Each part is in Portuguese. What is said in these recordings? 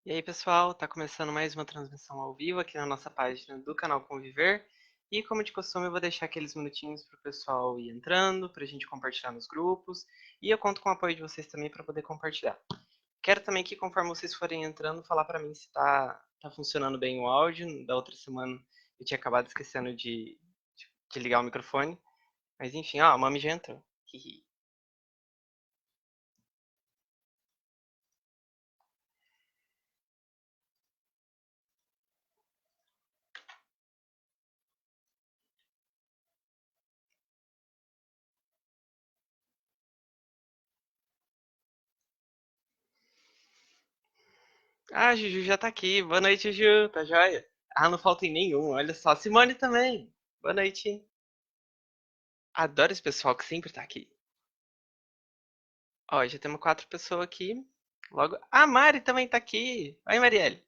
E aí, pessoal, tá começando mais uma transmissão ao vivo aqui na nossa página do canal Conviver. E como de costume, eu vou deixar aqueles minutinhos pro pessoal ir entrando, pra gente compartilhar nos grupos. E eu conto com o apoio de vocês também para poder compartilhar. Quero também que, conforme vocês forem entrando, falar pra mim se tá funcionando bem o áudio. Da outra semana eu tinha acabado esquecendo de ligar o microfone. Mas enfim, ó, a Mami já entrou. Hihi. Ah, Juju já tá aqui. Boa noite, Juju. Tá joia? Ah, não falta em nenhum. Olha só. Simone também. Boa noite. Adoro esse pessoal que sempre tá aqui. Ó, já temos quatro pessoas aqui. Logo. A Mari também tá aqui. Oi, Marielle.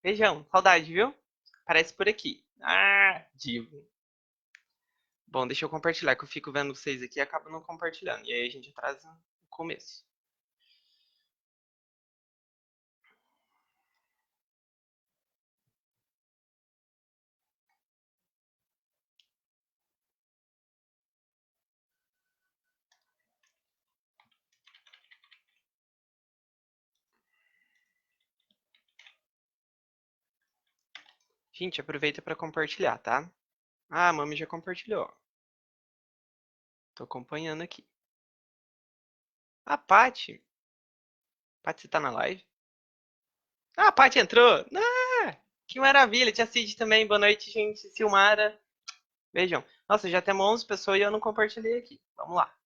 Beijão. Saudade, viu? Aparece por aqui. Ah, divo. Bom, deixa eu compartilhar, que eu fico vendo vocês aqui e acabo não compartilhando. E aí a gente atrasa o começo. Gente, aproveita pra compartilhar, tá? Ah, a Mami já compartilhou. Tô acompanhando aqui. A Paty. Paty, você tá na live? Ah, a Paty entrou! Ah, que maravilha! Tia Cid também. Boa noite, gente. Silmara. Beijão. Nossa, já temos 11 pessoas e eu não compartilhei aqui. Vamos lá.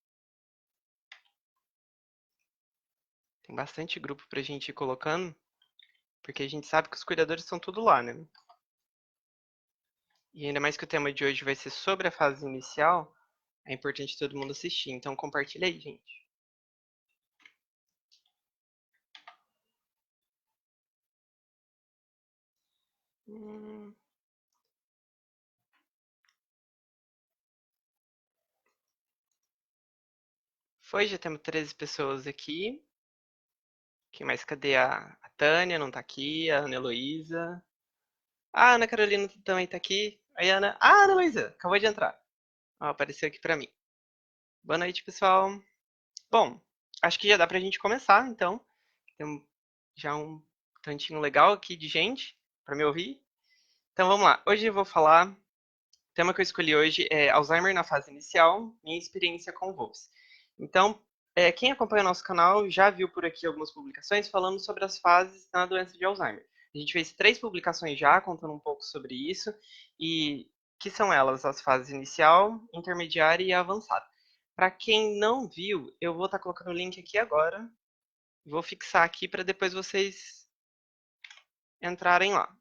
Tem bastante grupo pra gente ir colocando, porque a gente sabe que os cuidadores estão tudo lá, né? E ainda mais que o tema de hoje vai ser sobre a fase inicial, é importante todo mundo assistir. Então compartilha aí, gente. Hum, Foi, já temos 13 pessoas aqui. Quem mais? Cadê a Tânia? Não tá aqui. A Ana Heloísa. Ah, a Ana Carolina também tá aqui. Aí, Ana. Ah, Ana Heloísa, acabou de entrar. Ó, apareceu aqui pra mim. Boa noite, pessoal. Bom, acho que já dá pra gente começar, então. Tem já um tantinho legal aqui de gente pra me ouvir. Então vamos lá. Hoje eu vou falar. O tema que eu escolhi hoje é Alzheimer na fase inicial, minha experiência com VoVs. Então, quem acompanha o nosso canal já viu por aqui algumas publicações falando sobre as fases na doença de Alzheimer. A gente fez 3 publicações já contando um pouco sobre isso, e que são elas as fases inicial, intermediária e avançada. Para quem não viu, eu vou estar colocando o link aqui agora. Vou fixar aqui para depois vocês entrarem lá.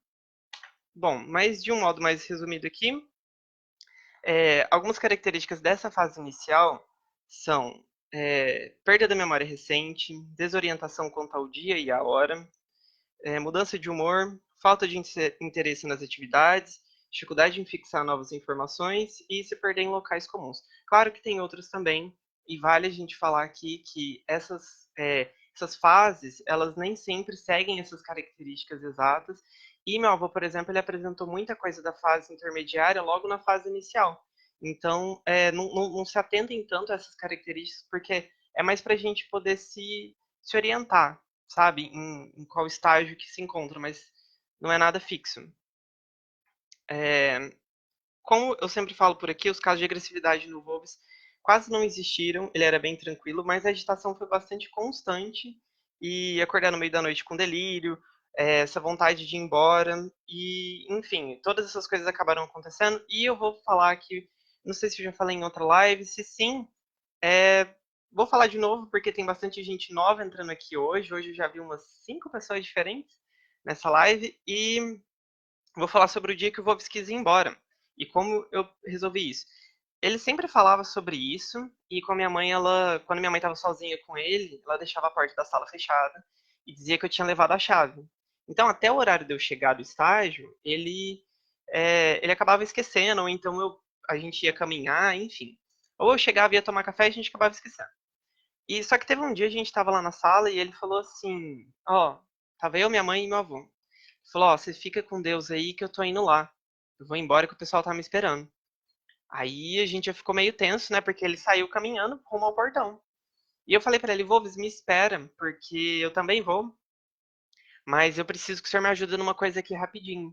Bom, mas de um modo mais resumido aqui, algumas características dessa fase inicial são perda da memória recente, desorientação quanto ao dia e à hora, mudança de humor, falta de interesse nas atividades, dificuldade em fixar novas informações e se perder em locais comuns. Claro que tem outros também, e vale a gente falar aqui que essas fases, elas nem sempre seguem essas características exatas, e meu avô, por exemplo, ele apresentou muita coisa da fase intermediária logo na fase inicial. Então, não se atentem tanto a essas características, porque é mais para a gente poder se orientar, sabe, em qual estágio que se encontra, mas não é nada fixo. É, como eu sempre falo por aqui, os casos de agressividade no Wolves quase não existiram, ele era bem tranquilo, mas a agitação foi bastante constante e acordar no meio da noite com delírio, essa vontade de ir embora e, enfim, todas essas coisas acabaram acontecendo e eu vou falar aqui, não sei se eu já falei em outra live, se sim, vou falar de novo porque tem bastante gente nova entrando aqui hoje. Hoje eu já vi umas 5 pessoas diferentes nessa live e vou falar sobre o dia que o Vovs quis ir embora e como eu resolvi isso. Ele sempre falava sobre isso e com a minha mãe, quando minha mãe estava sozinha com ele, ela deixava a porta da sala fechada e dizia que eu tinha levado a chave. Então, até o horário de eu chegar do estágio, ele acabava esquecendo, ou então a gente ia caminhar, enfim. Ou eu chegava e ia tomar café e a gente acabava esquecendo. E só que teve um dia a gente tava lá na sala e ele falou assim, ó, Tava eu, minha mãe e meu avô. Ele falou, ó, você fica com Deus aí que eu tô indo lá. Eu vou embora que o pessoal tá me esperando. Aí a gente já ficou meio tenso, né? Porque ele saiu caminhando rumo ao portão. E eu falei pra ele, Wolves, me espera, porque eu também vou, mas eu preciso que o senhor me ajude numa coisa aqui rapidinho.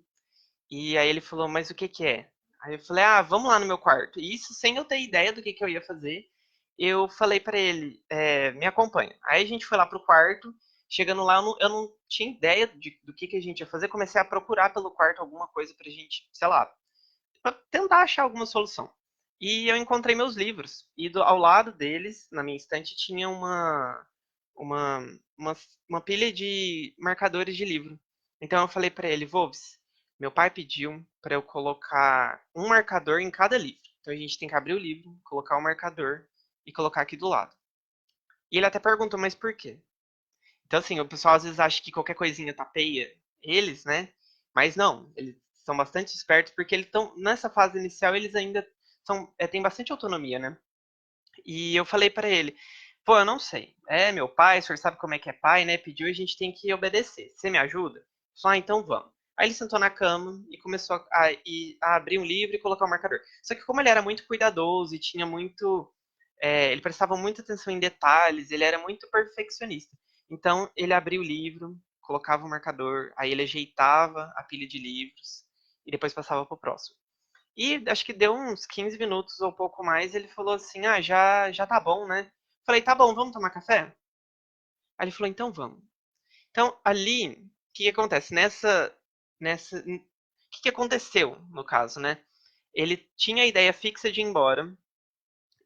E aí ele falou, mas o que que é? Aí eu falei, ah, vamos lá no meu quarto. E isso sem eu ter ideia do que eu ia fazer. Eu falei pra ele, me acompanha. Aí a gente foi lá pro quarto. Chegando lá, eu não tinha ideia do que a gente ia fazer. Comecei a procurar pelo quarto alguma coisa pra gente, sei lá, pra tentar achar alguma solução. E eu encontrei meus livros. E ao lado deles, na minha estante, tinha uma, uma, uma pilha de marcadores de livro. Então eu falei pra ele, Vobs, meu pai pediu pra eu colocar um marcador em cada livro. Então a gente tem que abrir o livro, colocar o marcador e colocar aqui do lado. E ele até perguntou, mas por quê? Então, assim, o pessoal às vezes acha que qualquer coisinha tapeia eles, né? Mas não, eles são bastante espertos porque eles estão nessa fase inicial, eles ainda têm bastante autonomia, né? E eu falei pra ele, pô, eu não sei. É meu pai, o senhor sabe como é que é pai, né? Pediu e a gente tem que obedecer. Você me ajuda? Só, então vamos. Aí ele sentou na cama e começou a abrir um livro e colocar o marcador. Só que como ele era muito cuidadoso e tinha muito, ele prestava muita atenção em detalhes, ele era muito perfeccionista. Então ele abria o livro, colocava o marcador, aí ele ajeitava a pilha de livros e depois passava pro próximo. E acho que deu uns 15 minutos ou pouco mais, ele falou assim: "Ah, já tá bom, né?" Falei: "Tá bom, vamos tomar café?" Aí ele falou: "Então vamos." Então, ali, o que que acontece? O que que aconteceu, no caso, né? Ele tinha a ideia fixa de ir embora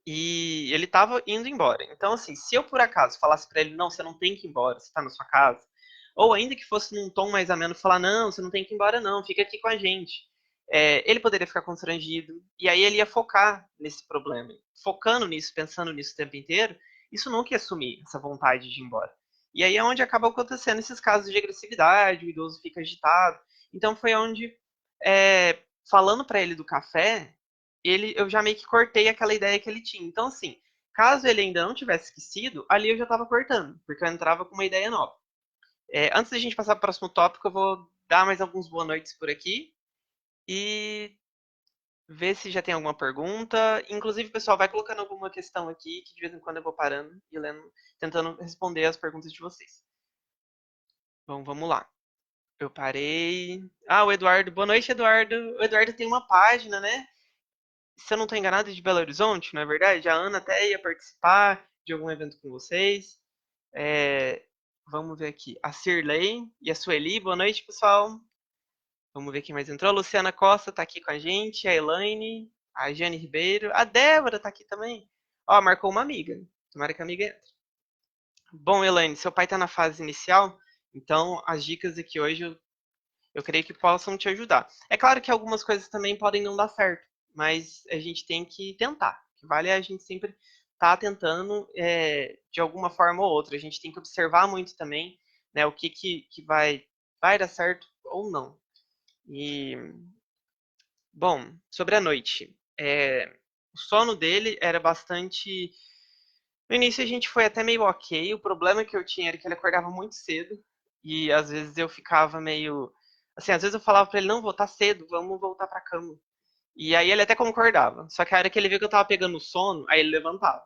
e ele tava indo embora. Então, assim, se eu por acaso falasse pra ele: "Não, você não tem que ir embora, você tá na sua casa", ou ainda que fosse num tom mais ameno, falar: "Não, você não tem que ir embora não, fica aqui com a gente." Ele poderia ficar constrangido, e aí ele ia focar nesse problema. Focando nisso, pensando nisso o tempo inteiro, isso nunca ia assumir essa vontade de ir embora. E aí é onde acaba acontecendo esses casos de agressividade, o idoso fica agitado. Então foi onde, falando pra ele do café, eu já meio que cortei aquela ideia que ele tinha. Então, assim, caso ele ainda não tivesse esquecido, ali eu já estava cortando, porque eu entrava com uma ideia nova. Antes da gente passar para o próximo tópico, eu vou dar mais alguns boa noites por aqui e ver se já tem alguma pergunta. Inclusive, pessoal, vai colocando alguma questão aqui, que de vez em quando eu vou parando e lendo, tentando responder as perguntas de vocês. Bom, vamos lá. Eu parei. Ah, o Eduardo. Boa noite, Eduardo. O Eduardo tem uma página, né? Se eu não estou enganado, é de Belo Horizonte, não é verdade? A Ana até ia participar de algum evento com vocês. É, vamos ver aqui. A Cirlei e a Sueli. Boa noite, pessoal. Vamos ver quem mais entrou. A Luciana Costa está aqui com a gente. A Elaine. A Jane Ribeiro. A Débora está aqui também. Ó, marcou uma amiga. Tomara que a amiga entre. Bom, Elaine, seu pai está na fase inicial, então as dicas aqui hoje eu creio que possam te ajudar. É claro que algumas coisas também podem não dar certo, mas a gente tem que tentar. O que vale é a gente sempre estar tentando de alguma forma ou outra. A gente tem que observar muito também, né, o que vai dar certo ou não. E, bom, sobre a noite. O sono dele era bastante. No início a gente foi até meio ok. O problema que eu tinha era que ele acordava muito cedo. E às vezes eu ficava meio. Assim, às vezes eu falava pra ele, não, voltar cedo, vamos voltar pra cama. E aí ele até concordava. Só que a hora que ele viu que eu tava pegando sono, aí ele levantava.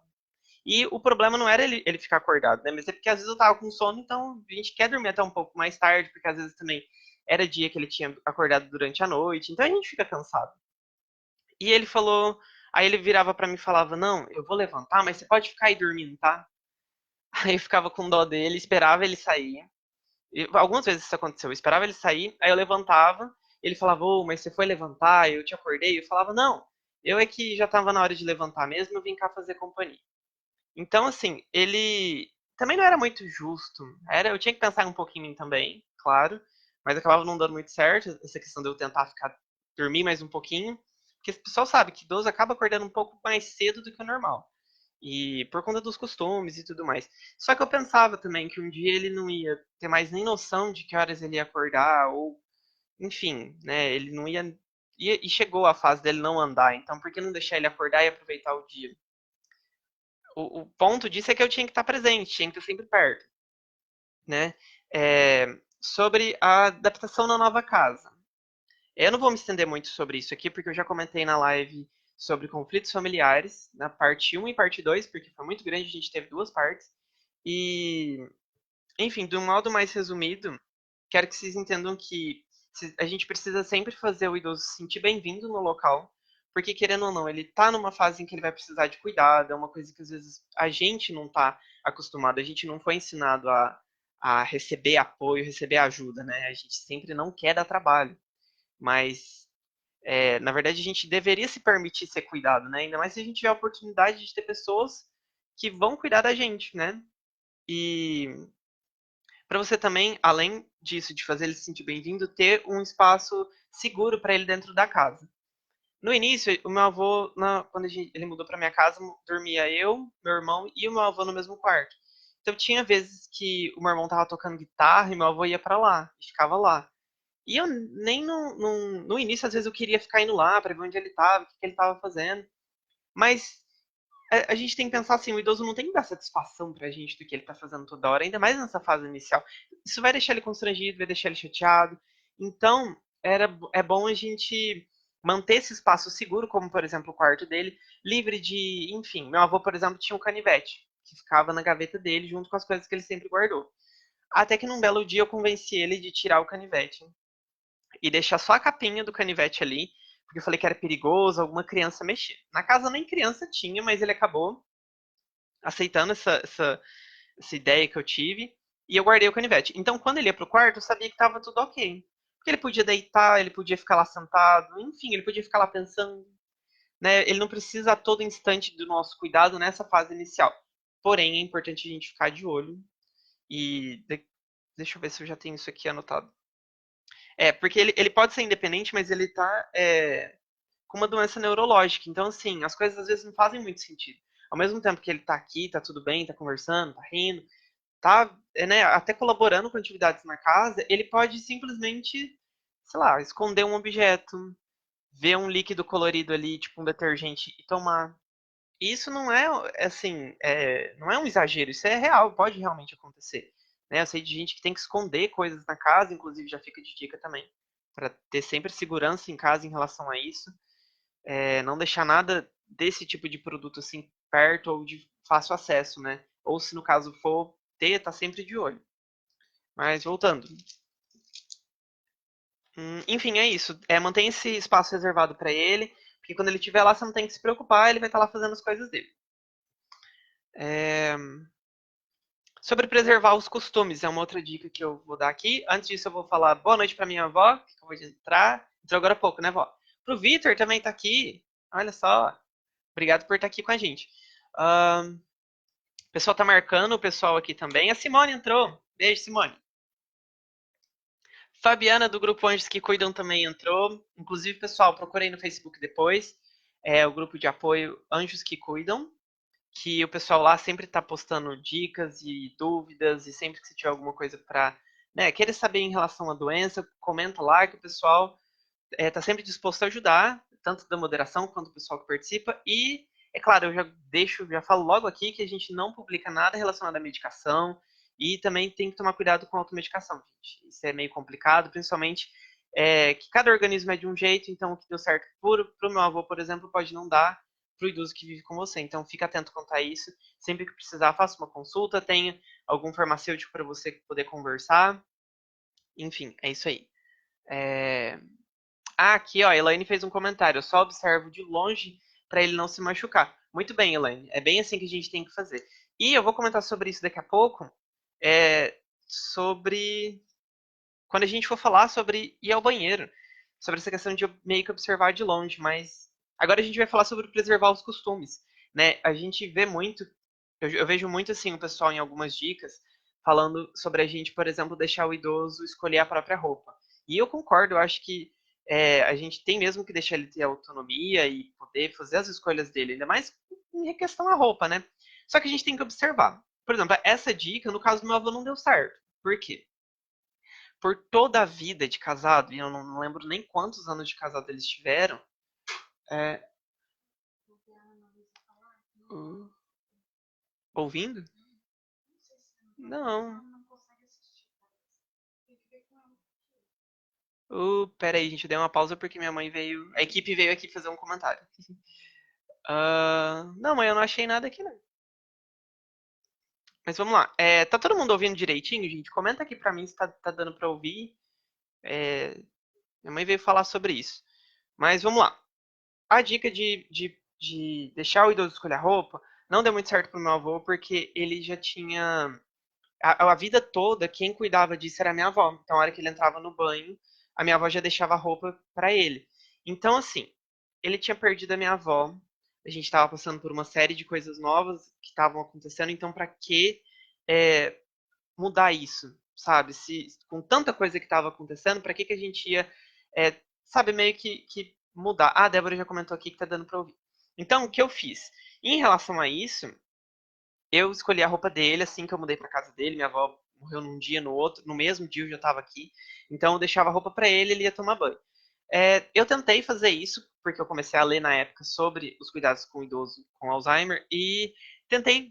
E o problema não era ele ficar acordado, né? Mas é porque às vezes eu tava com sono, então a gente quer dormir até um pouco mais tarde, porque às vezes também era dia que ele tinha acordado durante a noite, então a gente fica cansado. E ele falou, aí ele virava pra mim e falava, não, eu vou levantar, mas você pode ficar aí dormindo, tá? Aí eu ficava com dó dele, esperava ele sair. E algumas vezes isso aconteceu. Eu esperava ele sair, aí eu levantava, ele falava, ô, mas você foi levantar, eu te acordei. Eu falava, não, eu é que já tava na hora de levantar mesmo, eu vim cá fazer companhia. Então, assim, ele também não era muito justo. Eu tinha que pensar um pouquinho em mim também, claro, mas acabava não dando muito certo essa questão de eu tentar dormir mais um pouquinho. Porque o pessoal sabe que idoso acaba acordando um pouco mais cedo do que o normal. E por conta dos costumes e tudo mais. Só que eu pensava também que um dia ele não ia ter mais nem noção de que horas ele ia acordar, ou, enfim, né? Ele não ia. E chegou a fase dele não andar, então por que não deixar ele acordar e aproveitar o dia? O ponto disso é que eu tinha que estar presente, tinha que estar sempre perto, né? sobre a adaptação na nova casa. Eu não vou me estender muito sobre isso aqui, porque eu já comentei na live sobre conflitos familiares, na parte um e parte 2, porque foi muito grande, a gente teve duas partes. E, enfim, de um modo mais resumido, quero que vocês entendam que a gente precisa sempre fazer o idoso se sentir bem-vindo no local, porque querendo ou não, ele tá numa fase em que ele vai precisar de cuidado, é uma coisa que às vezes a gente não tá acostumado, a gente não foi ensinado a receber apoio, receber ajuda, né? A gente sempre não quer dar trabalho, mas na verdade a gente deveria se permitir ser cuidado, né? Ainda mais se a gente tiver a oportunidade de ter pessoas que vão cuidar da gente, né? E para você também, além disso, de fazer ele se sentir bem-vindo, ter um espaço seguro para ele dentro da casa. No início, o meu avô, quando ele mudou para minha casa, dormia eu, meu irmão e o meu avô no mesmo quarto. Então tinha vezes que o meu irmão tava tocando guitarra e meu avô ia para lá, e ficava lá. E eu nem no início, às vezes eu queria ficar indo lá para ver onde ele tava, o que ele tava fazendo. Mas a gente tem que pensar assim, o idoso não tem que dar satisfação pra gente do que ele tá fazendo toda hora, ainda mais nessa fase inicial. Isso vai deixar ele constrangido, vai deixar ele chateado. Então, é bom a gente manter esse espaço seguro, como por exemplo o quarto dele, livre de, enfim, meu avô, por exemplo, tinha um canivete que ficava na gaveta dele junto com as coisas que ele sempre guardou. Até que num belo dia eu convenci ele de tirar o canivete e deixar só a capinha do canivete ali, porque eu falei que era perigoso alguma criança mexer. Na casa nem criança tinha, mas ele acabou aceitando essa ideia que eu tive e eu guardei o canivete. Então, quando ele ia pro quarto, eu sabia que estava tudo ok. Porque ele podia deitar, ele podia ficar lá sentado, enfim, ele podia ficar lá pensando, né? Ele não precisa a todo instante do nosso cuidado nessa fase inicial. Porém, é importante a gente ficar de olho e deixa eu ver se eu já tenho isso aqui anotado. Porque ele pode ser independente, mas ele tá com uma doença neurológica. Então, assim, as coisas às vezes não fazem muito sentido. Ao mesmo tempo que ele tá aqui, tá tudo bem, tá conversando, tá rindo, tá, né, até colaborando com atividades na casa, ele pode simplesmente, sei lá, esconder um objeto, ver um líquido colorido ali, tipo um detergente, e tomar. E isso não é, assim, não é um exagero, isso é real, pode realmente acontecer. Né? Eu sei de gente que tem que esconder coisas na casa, inclusive já fica de dica também, para ter sempre segurança em casa em relação a isso. Não deixar nada desse tipo de produto assim perto ou de fácil acesso, né? Ou se no caso for ter, tá sempre de olho. Mas voltando. Enfim, é isso. Mantém esse espaço reservado para ele, porque quando ele estiver lá, você não tem que se preocupar, ele vai estar lá fazendo as coisas dele. É, Sobre preservar os costumes, é uma outra dica que eu vou dar aqui. Antes disso, eu vou falar boa noite para minha avó, que acabou de entrar. Entrou agora há pouco, né, vó? Pro Vitor também tá aqui. Olha só. Obrigado por estar aqui com a gente. Ahn, o pessoal tá marcando, o pessoal aqui também. A Simone entrou. Beijo, Simone. Fabiana, do grupo Anjos que Cuidam, também entrou. Inclusive, pessoal, procurei no Facebook depois. É o grupo de apoio Anjos que Cuidam, que o pessoal lá sempre está postando dicas e dúvidas, e sempre que se tiver alguma coisa para querer saber em relação à doença, comenta lá que o pessoal está sempre disposto a ajudar, tanto da moderação quanto o pessoal que participa. E, é claro, eu já falo logo aqui que a gente não publica nada relacionado à medicação e também tem que tomar cuidado com a automedicação, gente. Isso é meio complicado, principalmente que cada organismo é de um jeito, então o que deu certo para o meu avô, por exemplo, pode não dar para o idoso que vive com você. Então fica atento quanto a isso. Sempre que precisar, faça uma consulta, tenha algum farmacêutico para você poder conversar. Enfim, é isso aí. É, aqui, ó, a Elaine fez um comentário. Eu só observo de longe para ele não se machucar. Muito bem, Elaine. É bem assim que a gente tem que fazer. E eu vou comentar sobre isso daqui a pouco. Sobre quando a gente for falar sobre ir ao banheiro, sobre essa questão de meio que observar de longe. Mas agora a gente vai falar sobre preservar os costumes, né? A gente vê muito, eu vejo muito assim o pessoal em algumas dicas falando sobre a gente, por exemplo, deixar o idoso escolher a própria roupa. E eu concordo, eu acho que a gente tem mesmo que deixar ele ter autonomia e poder fazer as escolhas dele, ainda mais em questão à roupa, né? Só que a gente tem que observar. Por exemplo, essa dica, no caso do meu avô, não deu certo. Por quê? Por toda a vida de casado, e eu não lembro nem quantos anos de casado eles tiveram. é, uh, Ouvindo? Não. Pera aí, gente, eu dei uma pausa porque minha mãe veio. A equipe veio aqui fazer um comentário. Não, mãe, eu não achei nada aqui, não. Mas vamos lá. Tá todo mundo ouvindo direitinho, gente? Comenta aqui pra mim se tá dando pra ouvir. É, minha mãe veio falar sobre isso. Mas vamos lá. A dica de deixar o idoso escolher a roupa não deu muito certo pro meu avô, porque ele já tinha. A vida toda, quem cuidava disso era a minha avó. Então, a hora que ele entrava no banho, a minha avó já deixava a roupa pra ele. Então, assim, ele tinha perdido a minha avó. A gente estava passando por uma série de coisas novas que estavam acontecendo. Então, pra que é, mudar isso, sabe? Se com tanta coisa que estava acontecendo, pra que que a gente ia, sabe, meio que mudar? Ah, a Débora já comentou aqui que tá dando pra ouvir. Então, o que eu fiz? Em relação a isso, eu escolhi a roupa dele assim que eu mudei pra casa dele. Minha avó morreu num dia, no outro, no mesmo dia eu já tava aqui. Então eu deixava a roupa pra ele, ele ia tomar banho. Eu tentei fazer isso porque eu comecei a ler na época sobre os cuidados com o idoso com Alzheimer e tentei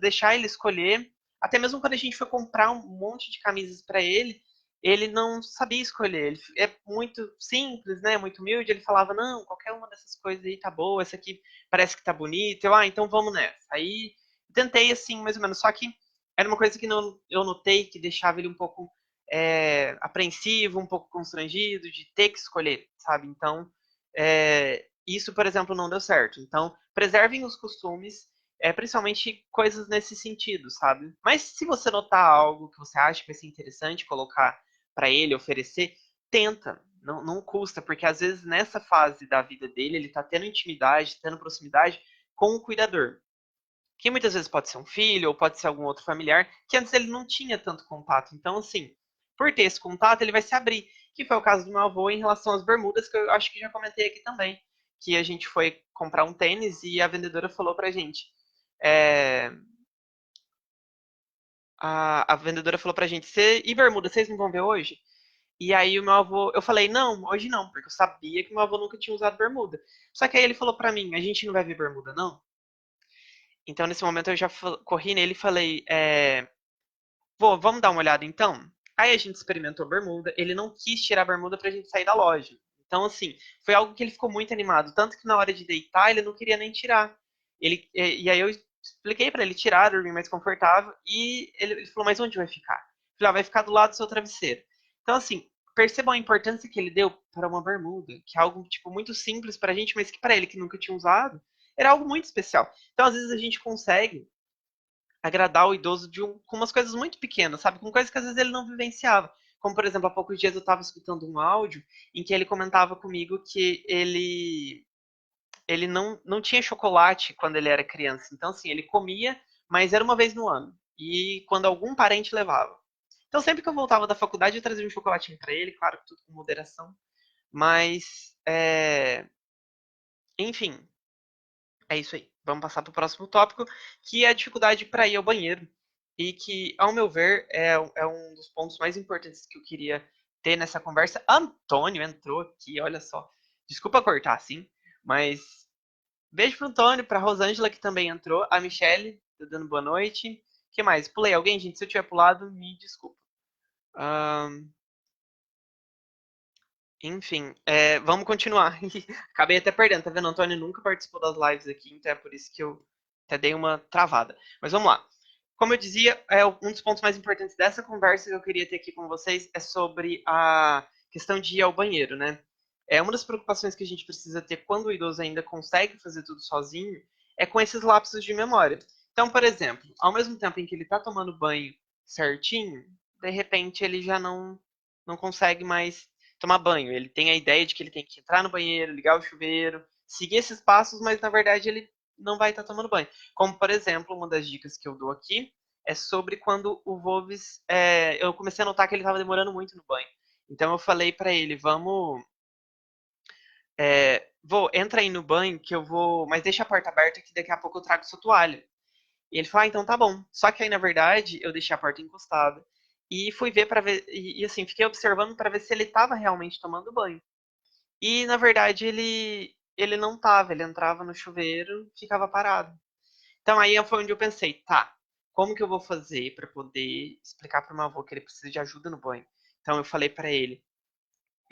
deixar ele escolher. Até mesmo quando a gente foi comprar um monte de camisas pra ele, ele não sabia escolher. Ele é muito simples, né? Muito humilde. Ele falava: Não, qualquer uma dessas coisas aí tá boa. Essa aqui parece que tá bonita. Então vamos nessa. Aí tentei assim, mais ou menos, só que era uma coisa que não, eu notei que deixava ele um pouco apreensivo, um pouco constrangido de ter que escolher, sabe? Então, isso, por exemplo, não deu certo. Então, preservem os costumes, principalmente coisas nesse sentido, sabe? Mas se você notar algo que você acha que vai ser interessante colocar para ele, oferecer, tenta. Não, não custa, porque às vezes nessa fase da vida dele, ele tá tendo intimidade, tendo proximidade com o cuidador, que muitas vezes pode ser um filho ou pode ser algum outro familiar, que antes ele não tinha tanto contato. Então, assim, por ter esse contato, ele vai se abrir. Que foi o caso do meu avô em relação às bermudas, que eu acho que já comentei aqui também. Que a gente foi comprar um tênis e a vendedora falou pra gente. é, a vendedora falou pra gente: e bermuda, vocês não vão ver hoje? E aí o meu avô, eu falei, não, hoje não, porque eu sabia que meu avô nunca tinha usado bermuda. Só que aí ele falou pra mim, a gente não vai ver bermuda, não? Então nesse momento eu já corri nele e falei, vamos dar uma olhada então? Aí a gente experimentou a bermuda, ele não quis tirar a bermuda pra gente sair da loja. Então, assim, foi algo que ele ficou muito animado. Tanto que na hora de deitar, ele não queria nem tirar. E aí eu expliquei pra ele tirar, dormir mais confortável. E ele falou, mas onde vai ficar? Eu falei, vai ficar do lado do seu travesseiro. Então, assim, percebam a importância que ele deu para uma bermuda, que é algo, tipo, muito simples pra gente, mas que pra ele, que nunca tinha usado, era algo muito especial. Então, às vezes, a gente consegue agradar o idoso com umas coisas muito pequenas, sabe? Com coisas que às vezes ele não vivenciava. Como, por exemplo, há poucos dias eu estava escutando um áudio em que ele comentava comigo que ele não tinha chocolate quando ele era criança. Então, assim, ele comia, mas era uma vez no ano. E quando algum parente levava. Então, sempre que eu voltava da faculdade, eu trazia um chocolatinho para ele, claro que tudo com moderação. Mas, enfim, é isso aí. Vamos passar para o próximo tópico, que é a dificuldade para ir ao banheiro. E que, ao meu ver, é um dos pontos mais importantes que eu queria ter nessa conversa. Antônio entrou aqui, olha só. Desculpa cortar assim, mas beijo pro Antônio, pra Rosângela que também entrou, a Michelle, tá dando boa noite. Que mais? Pulei alguém, gente? Se eu tiver pulado, me desculpa. Ahn, enfim, vamos continuar. Acabei até perdendo, tá vendo? O Antônio nunca participou das lives aqui, então é por isso que eu até dei uma travada. Mas vamos lá. Como eu dizia, um dos pontos mais importantes dessa conversa que eu queria ter aqui com vocês é sobre a questão de ir ao banheiro, né? Uma das preocupações que a gente precisa ter quando o idoso ainda consegue fazer tudo sozinho é com esses lapsos de memória. Então, por exemplo, ao mesmo tempo em que ele está tomando banho certinho, de repente ele já não consegue mais tomar banho. Ele tem a ideia de que ele tem que entrar no banheiro, ligar o chuveiro, seguir esses passos, mas na verdade ele não vai estar tomando banho. Como, por exemplo, uma das dicas que eu dou aqui é sobre quando o Volves. Eu comecei a notar que ele estava demorando muito no banho. Então eu falei para ele: vamos. Entra aí no banho que eu vou. Mas deixa a porta aberta que daqui a pouco eu trago sua toalha. E ele falou: então tá bom. Só que aí, na verdade, eu deixei a porta encostada. E fui ver para ver. Assim, fiquei observando para ver se ele estava realmente tomando banho. E na verdade ele não tava, ele entrava no chuveiro, ficava parado. Então aí foi onde eu pensei, tá, como que eu vou fazer para poder explicar para o meu avô que ele precisa de ajuda no banho? Então eu falei pra ele,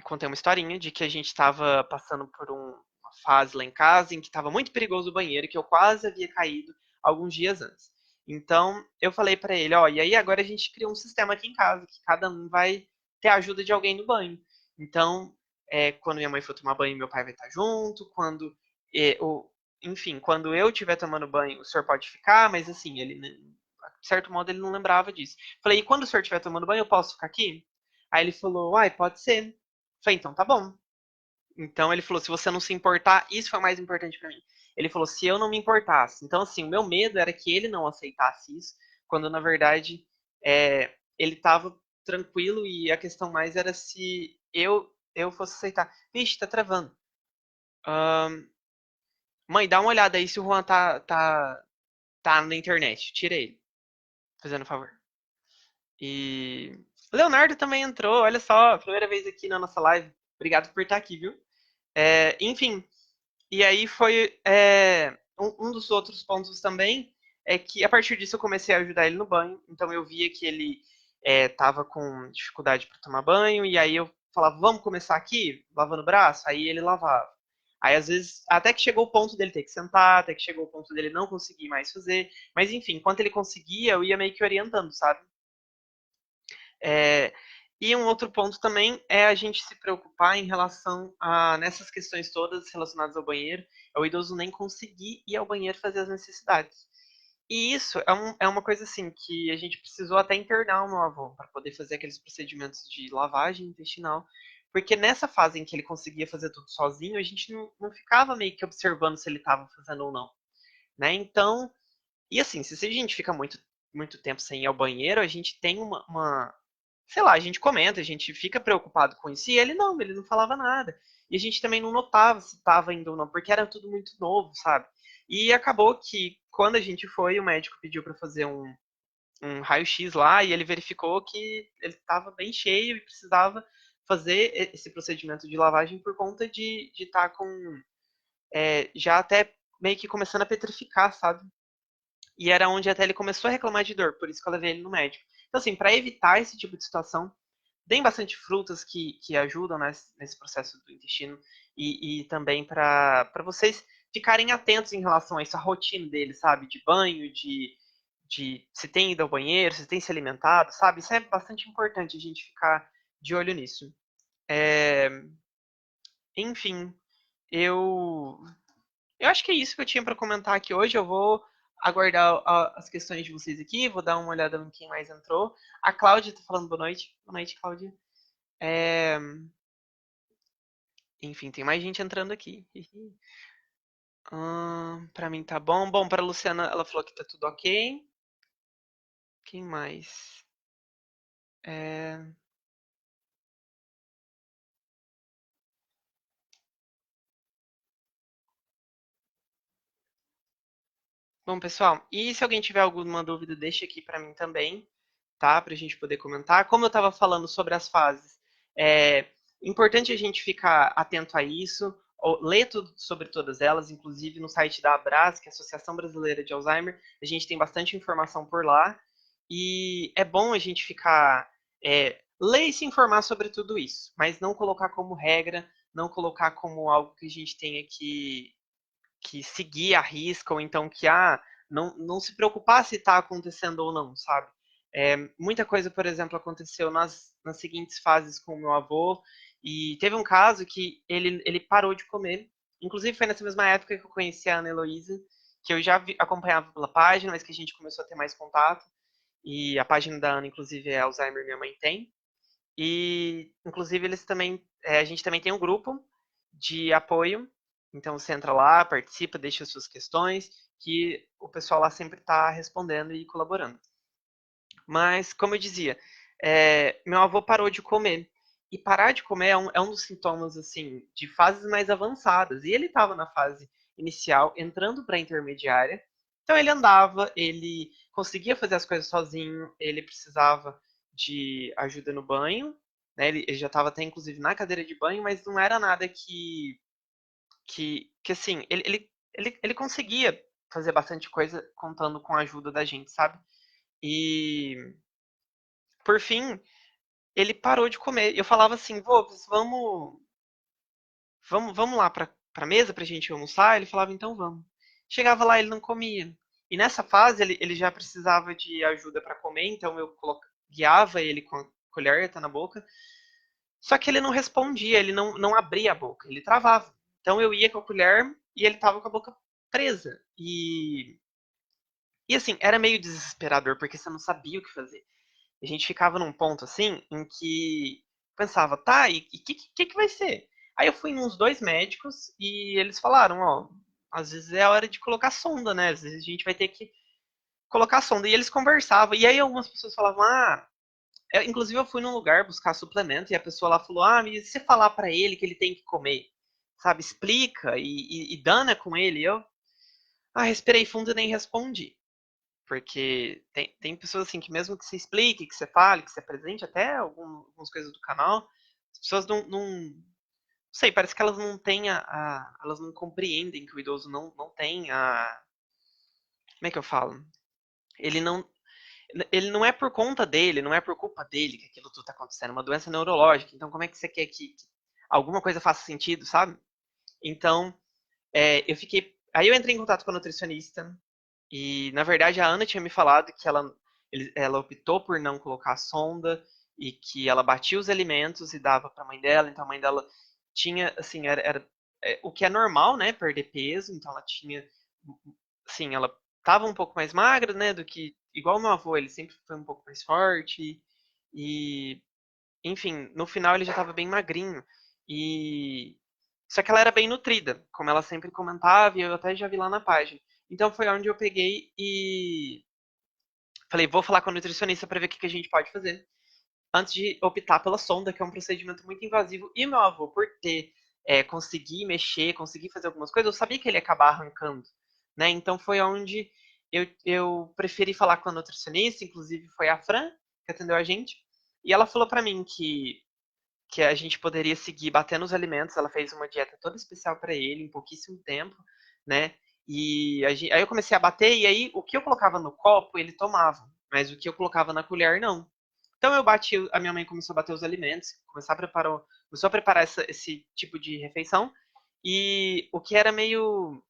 contei uma historinha de que a gente estava passando por uma fase lá em casa em que estava muito perigoso o banheiro, que eu quase havia caído alguns dias antes. Então eu falei pra ele, ó, e aí agora a gente criou um sistema aqui em casa que cada um vai ter a ajuda de alguém no banho. Então, quando minha mãe for tomar banho, meu pai vai estar junto. Quando, enfim, quando eu estiver tomando banho, o senhor pode ficar, mas assim, ele, de certo modo, ele não lembrava disso. Falei, e quando o senhor estiver tomando banho, eu posso ficar aqui? Aí ele falou, uai, pode ser. Falei, então tá bom. Então ele falou, se você não se importar, isso foi o mais importante pra mim. Ele falou, se eu não me importasse. Então, assim, o meu medo era que ele não aceitasse isso, quando na verdade ele tava tranquilo e a questão mais era se eu fosse aceitar. Vixe, tá travando. Ahn, mãe, dá uma olhada aí se o Juan tá na internet. Tira ele, fazendo um favor. E Leonardo também entrou, olha só, primeira vez aqui na nossa live. Obrigado por estar aqui, viu? Enfim, e aí foi um dos outros pontos também é que a partir disso eu comecei a ajudar ele no banho. Então eu via que ele tava com dificuldade para tomar banho e aí eu falava, vamos começar aqui, lavando o braço. Aí ele lavava. Aí às vezes até que chegou o ponto dele ter que sentar, até que chegou o ponto dele não conseguir mais fazer. Mas enfim, enquanto ele conseguia, eu ia meio que orientando, sabe? É, e um outro ponto também é a gente se preocupar em relação a, nessas questões todas relacionadas ao banheiro, é o idoso nem conseguir ir ao banheiro fazer as necessidades. E isso é uma coisa assim que a gente precisou até internar o meu avô para poder fazer aqueles procedimentos de lavagem intestinal, porque nessa fase em que ele conseguia fazer tudo sozinho, a gente não ficava meio que observando se ele estava fazendo ou não, né? Então, e assim, se a gente fica muito tempo sem ir ao banheiro, a gente tem sei lá, a gente comenta, a gente fica preocupado com isso. E ele não falava nada. E a gente também não notava se estava indo ou não, porque era tudo muito novo, sabe? E acabou que quando a gente foi, o médico pediu para fazer um raio-x lá e ele verificou que ele estava bem cheio e precisava fazer esse procedimento de lavagem por conta de estar com já até meio que começando a petrificar, sabe? E era onde até ele começou a reclamar de dor, por isso que eu levei ele no médico. Então, assim, para evitar esse tipo de situação, deem bastante frutas que ajudam nesse processo do intestino e também para vocês ficarem atentos em relação a isso, a rotina dele, sabe? De banho, de se tem ido ao banheiro, se tem se alimentado, sabe? Isso é bastante importante a gente ficar de olho nisso. É, enfim, eu eu acho que é isso que eu tinha para comentar aqui hoje. Eu vou aguardar as questões de vocês aqui, vou dar uma olhada no quem mais entrou. A Cláudia tá falando boa noite. Boa noite, Cláudia. É, enfim, tem mais gente entrando aqui. Pra mim tá bom. Bom, pra Luciana, ela falou que tá tudo ok. Quem mais? É, bom, pessoal, e se alguém tiver alguma dúvida, deixa aqui pra mim também, tá? Pra gente poder comentar. Como eu tava falando sobre as fases, é importante a gente ficar atento a isso, ler tudo sobre todas elas, inclusive no site da Abras, que é a Associação Brasileira de Alzheimer, a gente tem bastante informação por lá. E é bom a gente ficar, ler e se informar sobre tudo isso, mas não colocar como regra, não colocar como algo que a gente tenha que seguir a risca, ou então que não se preocupar se está acontecendo ou não, sabe? Muita coisa, por exemplo, aconteceu nas seguintes fases com o meu avô, e teve um caso que ele parou de comer, inclusive foi nessa mesma época que eu conheci a Ana Heloísa, que eu já acompanhava pela página, mas que a gente começou a ter mais contato, e a página da Ana, inclusive, é Alzheimer Minha Mãe Tem, e, inclusive, eles também, a gente também tem um grupo de apoio. Então você entra lá, participa, deixa as suas questões, que o pessoal lá sempre está respondendo e colaborando. Mas, como eu dizia, meu avô parou de comer. E parar de comer é um dos sintomas, assim, de fases mais avançadas. E ele estava na fase inicial, entrando para a intermediária. Então ele andava, ele conseguia fazer as coisas sozinho, ele precisava de ajuda no banho, né? Ele já estava até, inclusive, na cadeira de banho, mas não era nada que assim, ele conseguia fazer bastante coisa contando com a ajuda da gente, sabe? E por fim, ele parou de comer. Eu falava assim, vô, vamos lá pra mesa pra gente almoçar? Ele falava, então vamos. Chegava lá, ele não comia. E nessa fase, ele já precisava de ajuda pra comer, então eu guiava ele com a colher tá na boca. Só que ele não respondia, ele não abria a boca, ele travava. Então eu ia com a colher e ele tava com a boca presa. E assim, era meio desesperador, porque você não sabia o que fazer. A gente ficava num ponto assim em que pensava, tá, e o que vai ser? Aí eu fui em uns dois médicos e eles falaram, ó, às vezes é a hora de colocar sonda, né? Às vezes a gente vai ter que colocar sonda. E eles conversavam. E aí algumas pessoas falavam, inclusive eu fui num lugar buscar suplemento e a pessoa lá falou, e se você falar pra ele que ele tem que comer? Sabe, explica e dana com ele. E eu, respirei fundo e nem respondi. Porque tem pessoas assim que mesmo que você explique, que você fale, que você apresente até algumas coisas do canal, as pessoas não sei, parece que elas não têm elas não compreendem que o idoso não tem como é que eu falo? Ele não, ele não é por conta dele, não é por culpa dele que aquilo tudo tá acontecendo, é uma doença neurológica, então como é que você quer que alguma coisa faça sentido, sabe? Então, aí eu entrei em contato com a nutricionista, e, na verdade, a Ana tinha me falado que ela optou por não colocar a sonda e que ela batia os alimentos e dava para a mãe dela. Então, a mãe dela tinha, assim, o que é normal, né? Perder peso. Então, ela tinha, assim, ela estava um pouco mais magra, né? Do que, igual o meu avô, ele sempre foi um pouco mais forte. E, enfim, no final ele já estava bem magrinho. E só que ela era bem nutrida, como ela sempre comentava, e eu até já vi lá na página. Então foi onde eu peguei e falei, vou falar com a nutricionista para ver o que a gente pode fazer. Antes de optar pela sonda, que é um procedimento muito invasivo. E meu avô, por ter conseguir mexer, conseguir fazer algumas coisas, eu sabia que ele ia acabar arrancando. Né? Então foi onde eu preferi falar com a nutricionista, inclusive foi a Fran que atendeu a gente. E ela falou para mim que a gente poderia seguir batendo os alimentos. Ela fez uma dieta toda especial para ele em pouquíssimo tempo, né? E aí eu comecei a bater e aí o que eu colocava no copo ele tomava, mas o que eu colocava na colher não. Então eu bati, a minha mãe começou a bater os alimentos, começou a preparar esse tipo de refeição e o que era meio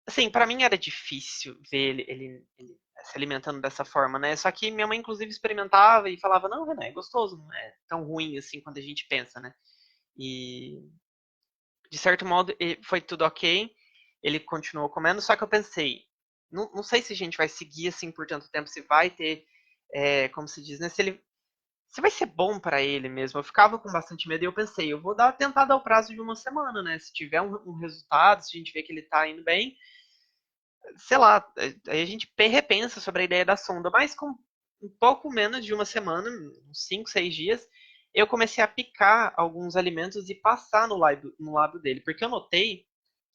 assim, pra mim era difícil ver ele se alimentando dessa forma, né? Só que minha mãe, inclusive, experimentava e falava: Não, Renan, é gostoso, não é tão ruim assim quando a gente pensa, né? E, de certo modo, foi tudo ok. Ele continuou comendo, só que eu pensei: não sei se a gente vai seguir assim por tanto tempo, se vai ter, como se diz, né? Se vai ser bom pra ele mesmo. Eu ficava com bastante medo e eu pensei: eu vou tentar dar o prazo de uma semana, né? Se tiver um resultado, se a gente ver que ele tá indo bem sei lá, aí a gente repensa sobre a ideia da sonda, mas com um pouco menos de uma semana, uns 5, 6 dias, eu comecei a picar alguns alimentos e passar no lábio dele, porque eu notei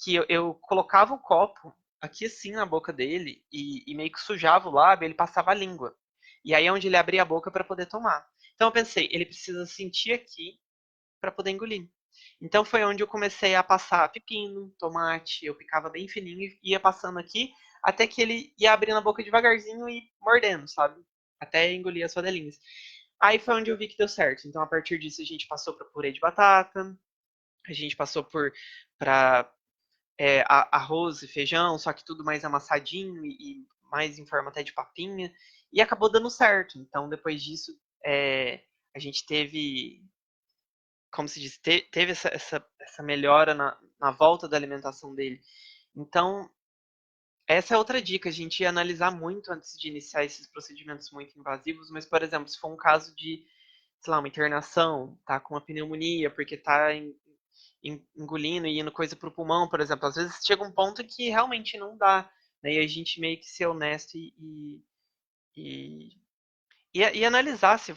que eu colocava o copo aqui assim na boca dele e meio que sujava o lábio, ele passava a língua. E aí é onde ele abria a boca para poder tomar. Então eu pensei, ele precisa sentir aqui para poder engolir. Então foi onde eu comecei a passar pepino, tomate, eu picava bem fininho e ia passando aqui, até que ele ia abrindo a boca devagarzinho e mordendo, sabe? Até engolir as rodelinhas. Aí foi onde eu vi que deu certo. Então a partir disso a gente passou para purê de batata, a gente passou para arroz e feijão, só que tudo mais amassadinho e mais em forma até de papinha, e acabou dando certo. Então depois disso a gente teve como se diz, teve essa melhora na volta da alimentação dele. Então, essa é outra dica, a gente ia analisar muito antes de iniciar esses procedimentos muito invasivos, mas, por exemplo, se for um caso de, sei lá, uma internação, tá com uma pneumonia, porque tá engolindo e indo coisa pro pulmão, por exemplo, às vezes chega um ponto que realmente não dá, né? E a gente meio que ser honesto e, e analisar se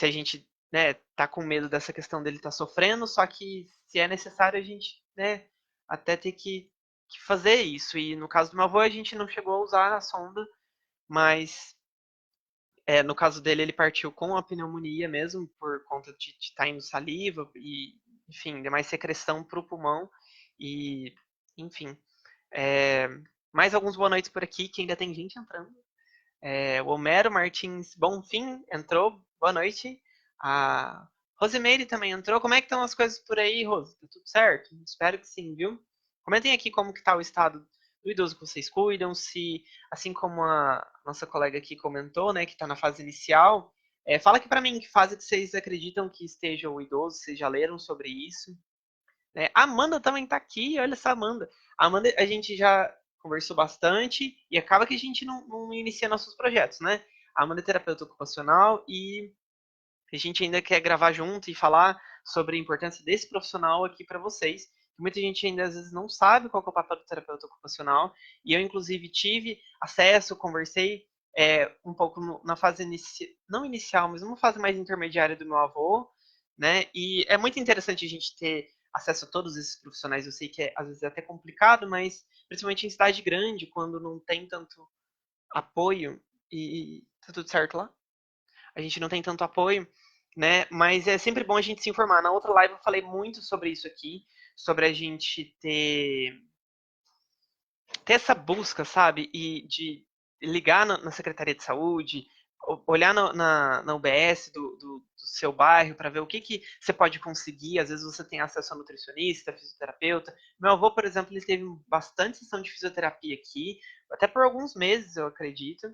a gente, né, tá com medo dessa questão dele estar tá sofrendo, só que se é necessário a gente, né, até ter que fazer isso. E no caso do meu avô a gente não chegou a usar a sonda, mas no caso dele ele partiu com a pneumonia mesmo, por conta de estar indo saliva e, enfim, demais secreção para o pulmão e, enfim. É, mais alguns boa noites por aqui, que ainda tem gente entrando. O Homero Martins Bonfim entrou. Boa noite. A Rosemeire também entrou. Como é que estão as coisas por aí, Rose? Tá tudo certo? Espero que sim, viu? Comentem aqui como que tá o estado do idoso que vocês cuidam, se, assim como a nossa colega aqui comentou, né, que está na fase inicial, fala aqui para mim que fase que vocês acreditam que esteja o idoso, vocês já leram sobre isso, né? A Amanda também tá aqui, olha essa Amanda. A Amanda, a gente já conversou bastante e acaba que a gente não inicia nossos projetos, né? A Amanda é terapeuta ocupacional e a gente ainda quer gravar junto e falar sobre a importância desse profissional aqui para vocês. Muita gente ainda às vezes não sabe qual é o papel do terapeuta ocupacional e eu inclusive tive acesso, conversei um pouco na fase não inicial, mas uma fase mais intermediária do meu avô, né? E é muito interessante a gente ter acesso a todos esses profissionais. Eu sei que às vezes é até complicado, mas principalmente em cidade grande, quando não tem tanto apoio e tá tudo certo lá? A gente não tem tanto apoio, né? Mas é sempre bom a gente se informar. Na outra live eu falei muito sobre isso aqui, sobre a gente ter essa busca, sabe? E de ligar na Secretaria de Saúde, olhar na UBS do seu bairro para ver o que você pode conseguir. Às vezes você tem acesso a nutricionista, fisioterapeuta. Meu avô, por exemplo, ele teve bastante sessão de fisioterapia aqui, até por alguns meses, eu acredito.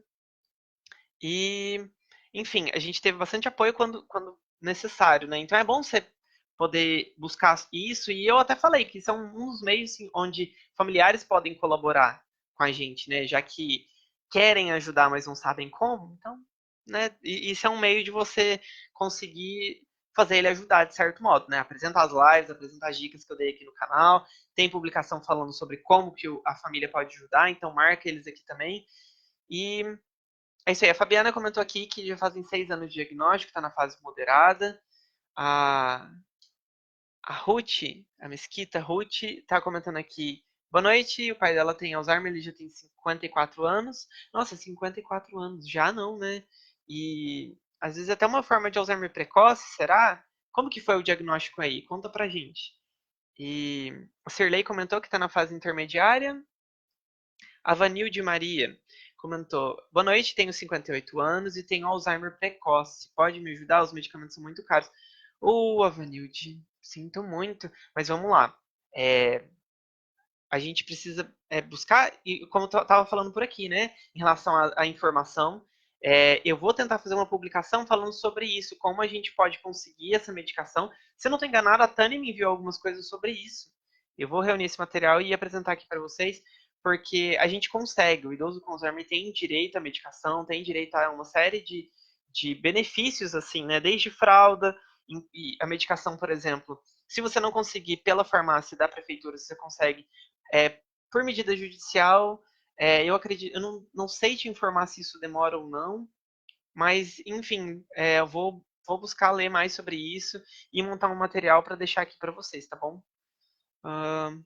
E, enfim, a gente teve bastante apoio quando necessário, né? Então é bom você poder buscar isso. E eu até falei que são uns meios assim, onde familiares podem colaborar com a gente, né? Já que querem ajudar, mas não sabem como. Então, né? Isso é um meio de você conseguir fazer ele ajudar de certo modo, né? Apresentar as lives, apresentar as dicas que eu dei aqui no canal. Tem publicação falando sobre como que a família pode ajudar, então marca eles aqui também. E é isso aí. A Fabiana comentou aqui que já fazem 6 anos de diagnóstico, está na fase moderada. A, a Ruth, a Mesquita Ruth, está comentando aqui. Boa noite, o pai dela tem Alzheimer, ele já tem 54 anos. Nossa, 54 anos, já não, né? E às vezes até uma forma de Alzheimer precoce, será? Como que foi o diagnóstico aí? Conta pra gente. E a Cirlei comentou que está na fase intermediária. A Vanilde Maria comentou: Boa noite, tenho 58 anos e tenho Alzheimer precoce. Pode me ajudar? Os medicamentos são muito caros. Vanilde, sinto muito, mas vamos lá. É, a gente precisa buscar, e como eu estava falando por aqui, né, em relação à informação, eu vou tentar fazer uma publicação falando sobre isso, como a gente pode conseguir essa medicação. Se eu não estou enganado, a Tânia me enviou algumas coisas sobre isso. Eu vou reunir esse material e apresentar aqui para vocês, porque a gente consegue, o idoso com Alzheimer tem direito à medicação, tem direito a uma série de benefícios, assim, né, desde fralda, e a medicação, por exemplo, se você não conseguir pela farmácia da prefeitura, você consegue por medida judicial. Eu acredito, eu não sei te informar se isso demora ou não, mas enfim, eu vou buscar ler mais sobre isso e montar um material para deixar aqui para vocês, tá bom? Uh,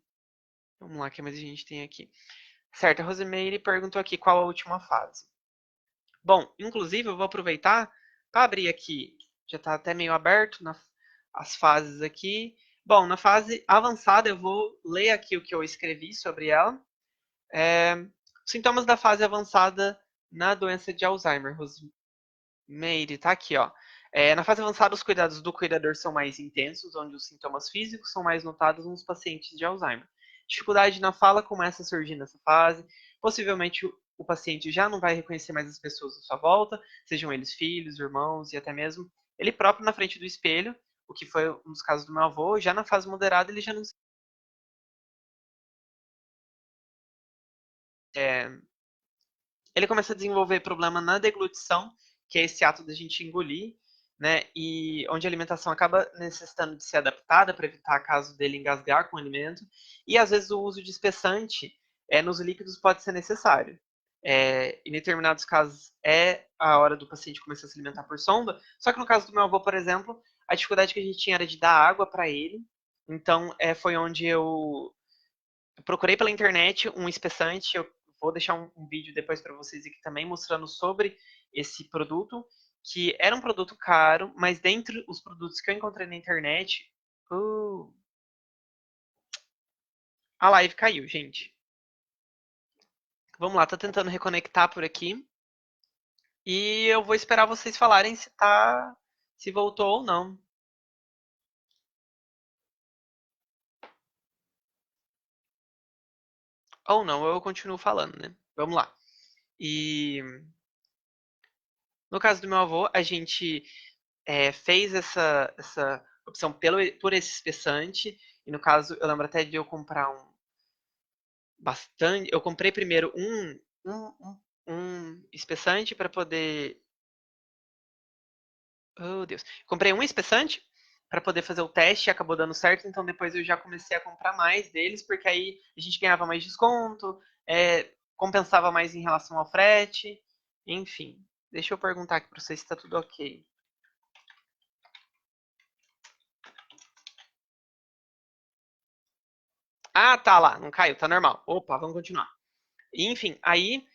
vamos lá, o que mais a gente tem aqui? Certo, a Rosemeire perguntou aqui qual a última fase. Bom, inclusive eu vou aproveitar para abrir aqui, já está até meio aberto as fases aqui. Bom, na fase avançada eu vou ler aqui o que eu escrevi sobre ela. Sintomas da fase avançada na doença de Alzheimer. Rosemeire, tá aqui, ó. Na fase avançada, os cuidados do cuidador são mais intensos, onde os sintomas físicos são mais notados nos pacientes de Alzheimer. Dificuldade na fala começa a surgir nessa fase. Possivelmente o paciente já não vai reconhecer mais as pessoas à sua volta, sejam eles filhos, irmãos e até mesmo ele próprio na frente do espelho, o que foi um dos casos do meu avô. Já na fase moderada, ele já não é, ele começa a desenvolver problema na deglutição, que é esse ato da gente engolir, né? E onde a alimentação acaba necessitando de ser adaptada para evitar caso dele engasgar com o alimento. E às vezes o uso de espessante nos líquidos pode ser necessário. Em determinados casos é a hora do paciente começar a se alimentar por sonda. Só que no caso do meu avô, por exemplo, a dificuldade que a gente tinha era de dar água para ele. Então foi onde eu procurei pela internet um espessante. Eu vou deixar um vídeo depois para vocês aqui também mostrando sobre esse produto, que era um produto caro, mas dentre os produtos que eu encontrei na internet, uh, a live caiu, gente. Vamos lá, tá tentando reconectar por aqui. E eu vou esperar vocês falarem se voltou ou não. Ou não, eu continuo falando, né? Vamos lá. E no caso do meu avô, a gente fez essa opção por esse espessante. E no caso, eu lembro até de eu comprar bastante. Eu comprei primeiro um espessante para poder. Oh, Deus. Comprei um espessante para poder fazer o teste e acabou dando certo. Então depois eu já comecei a comprar mais deles, porque aí a gente ganhava mais desconto, compensava mais em relação ao frete. Enfim, deixa eu perguntar aqui para vocês se está tudo ok. Ah, tá lá, não caiu, tá normal. Opa, vamos continuar. Enfim, aí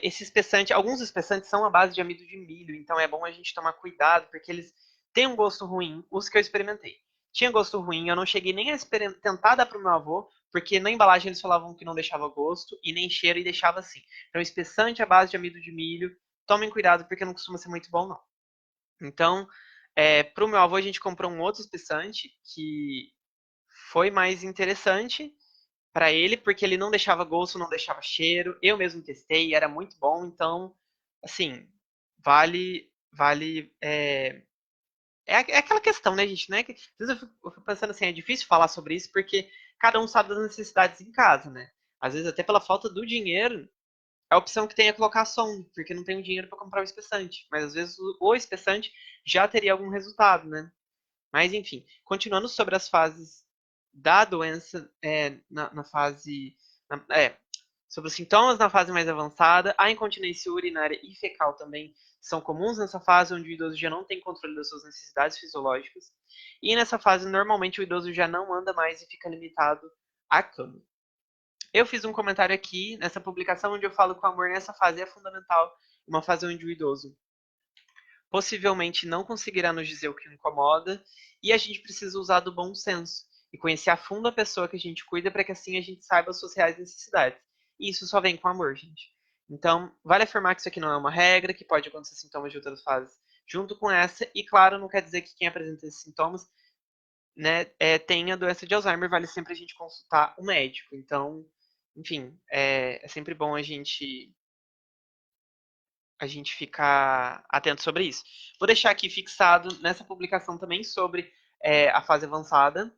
esse espessante, alguns espessantes são à base de amido de milho, então é bom a gente tomar cuidado, porque eles têm um gosto ruim, os que eu experimentei. Tinha gosto ruim, eu não cheguei nem a tentar dar pro meu avô, porque na embalagem eles falavam que não deixava gosto e nem cheiro e deixava assim. Então, espessante à base de amido de milho, tomem cuidado porque não costuma ser muito bom, não. Então, pro meu avô a gente comprou um outro espessante que foi mais interessante para ele, porque ele não deixava gosto, não deixava cheiro. Eu mesmo testei, era muito bom. Então, assim, vale. É aquela questão, né, gente? Né? Que, às vezes eu fico pensando assim, é difícil falar sobre isso porque cada um sabe das necessidades em casa, né? Às vezes, até pela falta do dinheiro, a opção que tem é colocar som, porque não tenho dinheiro para comprar o espessante. Mas às vezes o espessante já teria algum resultado, né? Mas, enfim, continuando sobre as fases da doença, na fase. Sobre os sintomas na fase mais avançada, a incontinência urinária e fecal também são comuns nessa fase, onde o idoso já não tem controle das suas necessidades fisiológicas. E nessa fase, normalmente, o idoso já não anda mais e fica limitado à cama. Eu fiz um comentário aqui nessa publicação onde eu falo que o amor nessa fase é fundamental, uma fase onde o idoso possivelmente não conseguirá nos dizer o que o incomoda, e a gente precisa usar do bom senso e conhecer a fundo a pessoa que a gente cuida para que assim a gente saiba as suas reais necessidades. E isso só vem com amor, gente. Então, vale afirmar que isso aqui não é uma regra, que pode acontecer sintomas de outras fases junto com essa, e claro, não quer dizer que quem apresenta esses sintomas, né, tenha doença de Alzheimer, vale sempre a gente consultar o médico. Então, enfim, é sempre bom a gente ficar atento sobre isso. Vou deixar aqui fixado nessa publicação também sobre a fase avançada.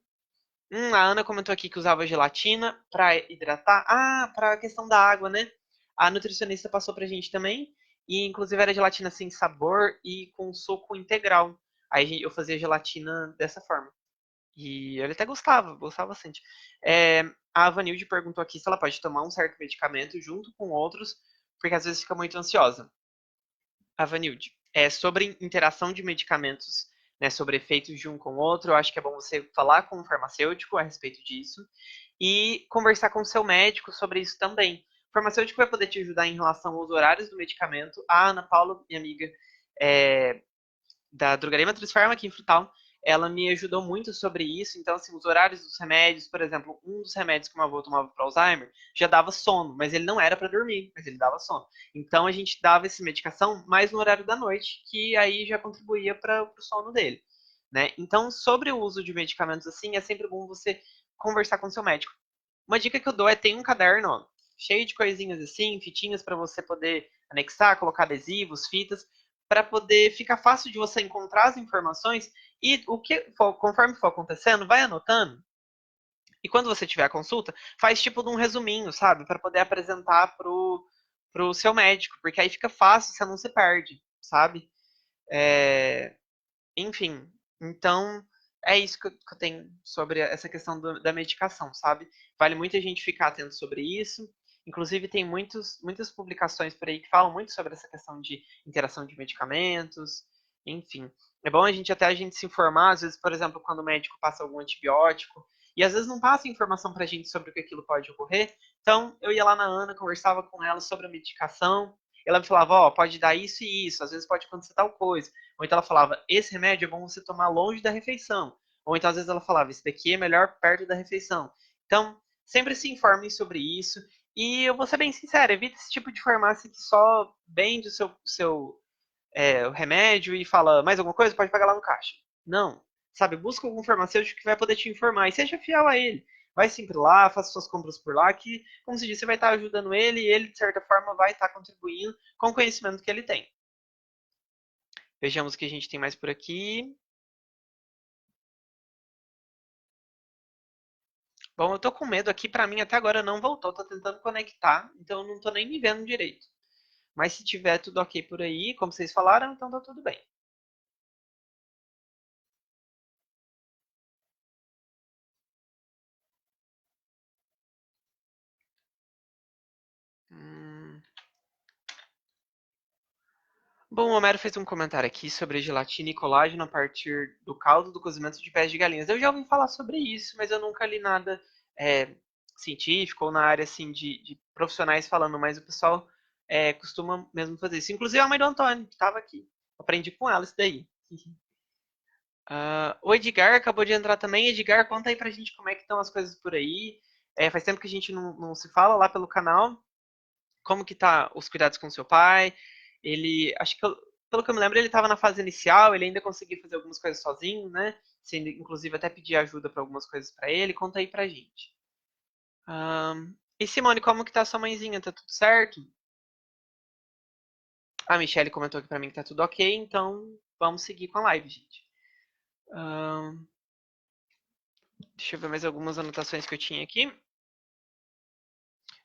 A Ana comentou aqui que usava gelatina para hidratar. Ah, para a questão da água, né? A nutricionista passou pra gente também. E inclusive era gelatina sem sabor e com suco integral. Aí eu fazia gelatina dessa forma. E ele até gostava bastante. A Vanilde perguntou aqui se ela pode tomar um certo medicamento junto com outros, porque às vezes fica muito ansiosa. Avanilde, sobre interação de medicamentos, né, sobre efeitos de um com o outro, eu acho que é bom você falar com o farmacêutico a respeito disso e conversar com o seu médico sobre isso também. O farmacêutico vai poder te ajudar em relação aos horários do medicamento. A Ana Paula, minha amiga, é, da Drogaria Matriz Farma aqui em Frutal, ela me ajudou muito sobre isso. Então, assim, os horários dos remédios, por exemplo, um dos remédios que o meu avô tomava para Alzheimer já dava sono, mas ele não era para dormir, mas ele dava sono. Então, a gente dava essa medicação mais no horário da noite, que aí já contribuía para o sono dele. Né? Então, sobre o uso de medicamentos assim, é sempre bom você conversar com o seu médico. Uma dica que eu dou é ter um caderno ó, cheio de coisinhas assim, fitinhas para você poder anexar, colocar adesivos, fitas, para poder ficar fácil de você encontrar as informações e o que for, conforme for acontecendo, vai anotando. E quando você tiver a consulta, faz tipo de um resuminho, sabe, para poder apresentar pro seu médico, porque aí fica fácil, você não se perde, sabe? É, enfim, então é isso que eu tenho sobre essa questão da medicação, sabe? Vale muito a gente ficar atento sobre isso. Inclusive, tem muitas publicações por aí que falam muito sobre essa questão de interação de medicamentos, enfim. É bom a gente se informar, às vezes, por exemplo, quando o médico passa algum antibiótico, e às vezes não passa informação pra gente sobre o que aquilo pode ocorrer. Então, eu ia lá na Ana, conversava com ela sobre a medicação, ela me falava, ó, oh, pode dar isso e isso, às vezes pode acontecer tal coisa. Ou então ela falava, esse remédio é bom você tomar longe da refeição. Ou então às vezes ela falava, esse daqui é melhor perto da refeição. Então, sempre se informem sobre isso E eu vou ser bem sincero, evita esse tipo de farmácia que só vende o remédio e fala mais alguma coisa, pode pagar lá no caixa. Não. Sabe, busca algum farmacêutico que vai poder te informar e seja fiel a ele. Vai sempre lá, faça suas compras por lá, que, como se diz, você vai estar ajudando ele e ele, de certa forma, vai estar contribuindo com o conhecimento que ele tem. Vejamos o que a gente tem mais por aqui. Bom, eu tô com medo aqui, pra mim até agora não voltou, tô tentando conectar, então eu não tô nem me vendo direito. Mas se tiver tudo ok por aí, como vocês falaram, então tá tudo bem. Hum. Bom, o Homero fez um comentário aqui sobre gelatina e colágeno a partir do caldo do cozimento de pés de galinhas. Eu já ouvi falar sobre isso, mas eu nunca li nada é, científico ou na área assim de profissionais falando, mas o pessoal costuma mesmo fazer isso. Inclusive a mãe do Antônio, que estava aqui. Aprendi com ela isso daí. O Edgar acabou de entrar também. Edgar, conta aí pra gente como é que estão as coisas por aí. Faz tempo que a gente não se fala lá pelo canal. Como que tá os cuidados com seu pai? Ele, acho que pelo que eu me lembro, ele estava na fase inicial, ele ainda conseguia fazer algumas coisas sozinho, né? Você inclusive até pedir ajuda para algumas coisas para ele. Conta aí pra gente. E Simone, como que tá sua mãezinha? Tá tudo certo? A Michelle comentou aqui pra mim que tá tudo ok, então vamos seguir com a live, gente. Ahn, Deixa eu ver mais algumas anotações que eu tinha aqui.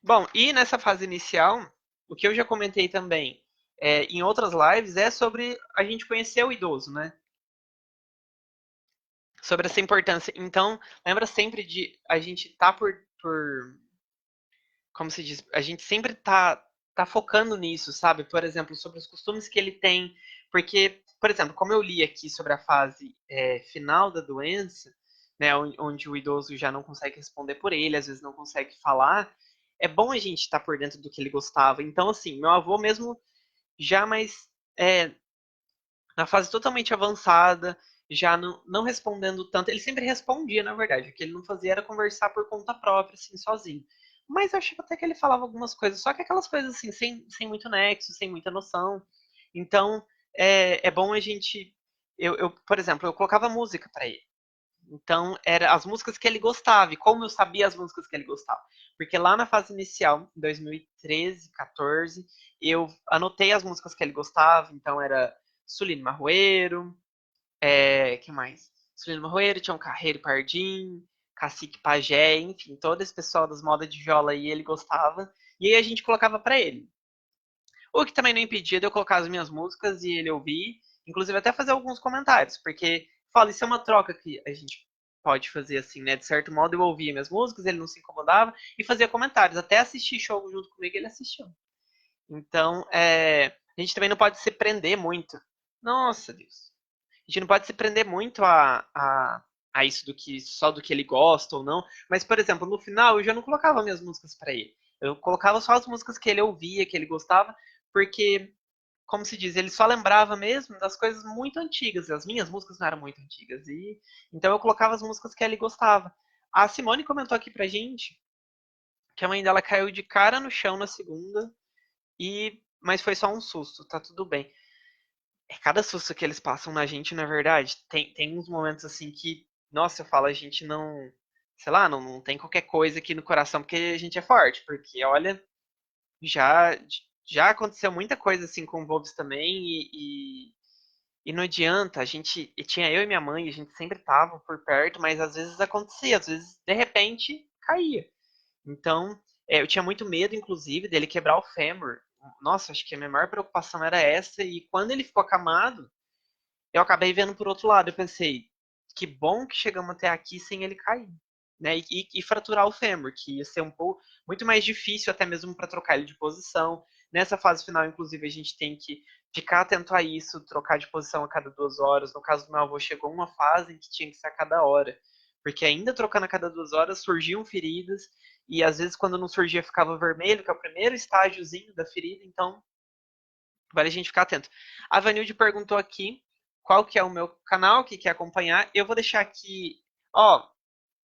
Bom, e nessa fase inicial, o que eu já comentei também em outras lives é sobre a gente conhecer o idoso, né? Sobre essa importância. Então, lembra sempre de a gente tá como se diz, a gente sempre tá focando nisso, sabe? Por exemplo, sobre os costumes que ele tem, porque, por exemplo, como eu li aqui sobre a fase final da doença, né, onde o idoso já não consegue responder por ele, às vezes não consegue falar, é bom a gente estar por dentro do que ele gostava. Então, assim, meu avô mesmo já mais é, na fase totalmente avançada, já não respondendo tanto. Ele sempre respondia, na verdade. O que ele não fazia era conversar por conta própria, assim, sozinho. Mas eu achava até que ele falava algumas coisas, só que aquelas coisas assim, sem muito nexo, sem muita noção. Então, é bom a gente. Por exemplo, eu colocava música para ele. Então, era as músicas que ele gostava, e como eu sabia as músicas que ele gostava. Porque lá na fase inicial, em 2013, 14, eu anotei as músicas que ele gostava, então era Sulino Marroeiro, que mais? Sulino Marroeiro, Tião Carreiro Pardim, Cacique Pajé, enfim, todo esse pessoal das modas de viola aí ele gostava, e aí a gente colocava pra ele. O que também não impedia de eu colocar as minhas músicas e ele ouvir, inclusive até fazer alguns comentários, porque, fala, isso é uma troca que a gente pode fazer assim, né? De certo modo eu ouvia minhas músicas, ele não se incomodava e fazia comentários, até assistir show junto comigo ele assistiu. Então, a gente também não pode se prender muito. Nossa, Deus. A gente não pode se prender muito a isso do que só do que ele gosta ou não. Mas, por exemplo, no final eu já não colocava minhas músicas para ele. Eu colocava só as músicas que ele ouvia, que ele gostava, porque, como se diz, ele só lembrava mesmo das coisas muito antigas. As minhas músicas não eram muito antigas. E então eu colocava as músicas que ele gostava. A Simone comentou aqui pra gente que a mãe dela caiu de cara no chão na segunda, mas foi só um susto, tá tudo bem. Cada susto que eles passam na gente, na verdade, tem uns momentos assim que, nossa, eu falo, a gente não, sei lá, não tem qualquer coisa aqui no coração porque a gente é forte, porque olha, já já aconteceu muita coisa assim com o Wolves também e não adianta, a gente, e tinha eu e minha mãe, a gente sempre tava por perto, mas às vezes acontecia, às vezes de repente caía. Então, eu tinha muito medo, inclusive, dele quebrar o fêmur. Nossa, acho que a minha maior preocupação era essa. E quando ele ficou acamado, eu acabei vendo por outro lado. Eu pensei, que bom que chegamos até aqui sem ele cair, né? E fraturar o fêmur, que ia ser um pouco muito mais difícil até mesmo para trocar ele de posição. Nessa fase final, inclusive, a gente tem que ficar atento a isso, trocar de posição a cada 2 horas. No caso do meu avô, chegou uma fase em que tinha que ser a cada hora, porque ainda trocando a cada 2 horas surgiam feridas e às vezes quando não surgia ficava vermelho, que é o primeiro estágiozinho da ferida. Então vale a gente ficar atento. A Vanilde perguntou aqui qual que é o meu canal, que quer acompanhar. Eu vou deixar aqui, ó,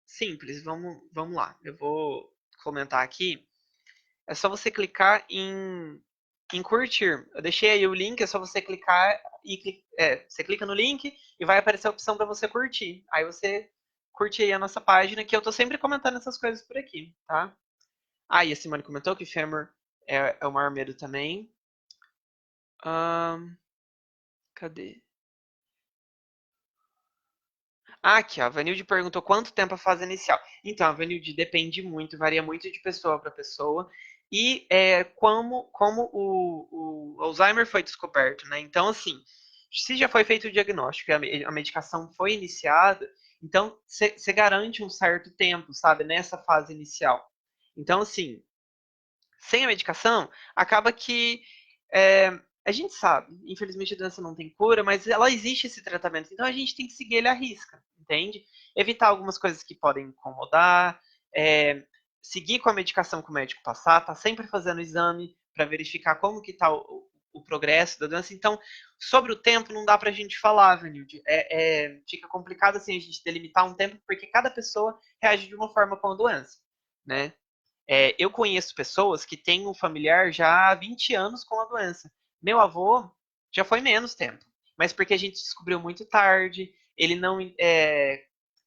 simples, vamos lá. Eu vou comentar aqui. é só você clicar em curtir. Eu deixei aí o link, é só você clicar e você clica no link e vai aparecer a opção para você curtir. Aí você curte aí a nossa página, que eu tô sempre comentando essas coisas por aqui, tá? Ah, e a Simone comentou que fêmur é o maior medo também. Cadê? Ah, aqui, ó, a Vanilde perguntou quanto tempo a fase inicial. Então, a Vanilde depende muito, varia muito de pessoa para pessoa. E como o Alzheimer foi descoberto, né? Então, assim, se já foi feito o diagnóstico e a medicação foi iniciada, então você garante um certo tempo, sabe, nessa fase inicial. Então, assim, sem a medicação, acaba que é, a gente sabe, infelizmente a doença não tem cura, mas ela existe esse tratamento, então a gente tem que seguir ele à risca, entende? Evitar algumas coisas que podem incomodar, é, seguir com a medicação que o médico passar, tá sempre fazendo exame para verificar como que tá o progresso da doença. Então, sobre o tempo, não dá pra gente falar, Vanilde. Fica complicado assim a gente delimitar um tempo, porque cada pessoa reage de uma forma com a doença, né? Eu conheço pessoas que têm um familiar já há 20 anos com a doença. Meu avô já foi menos tempo, mas porque a gente descobriu muito tarde, ele não.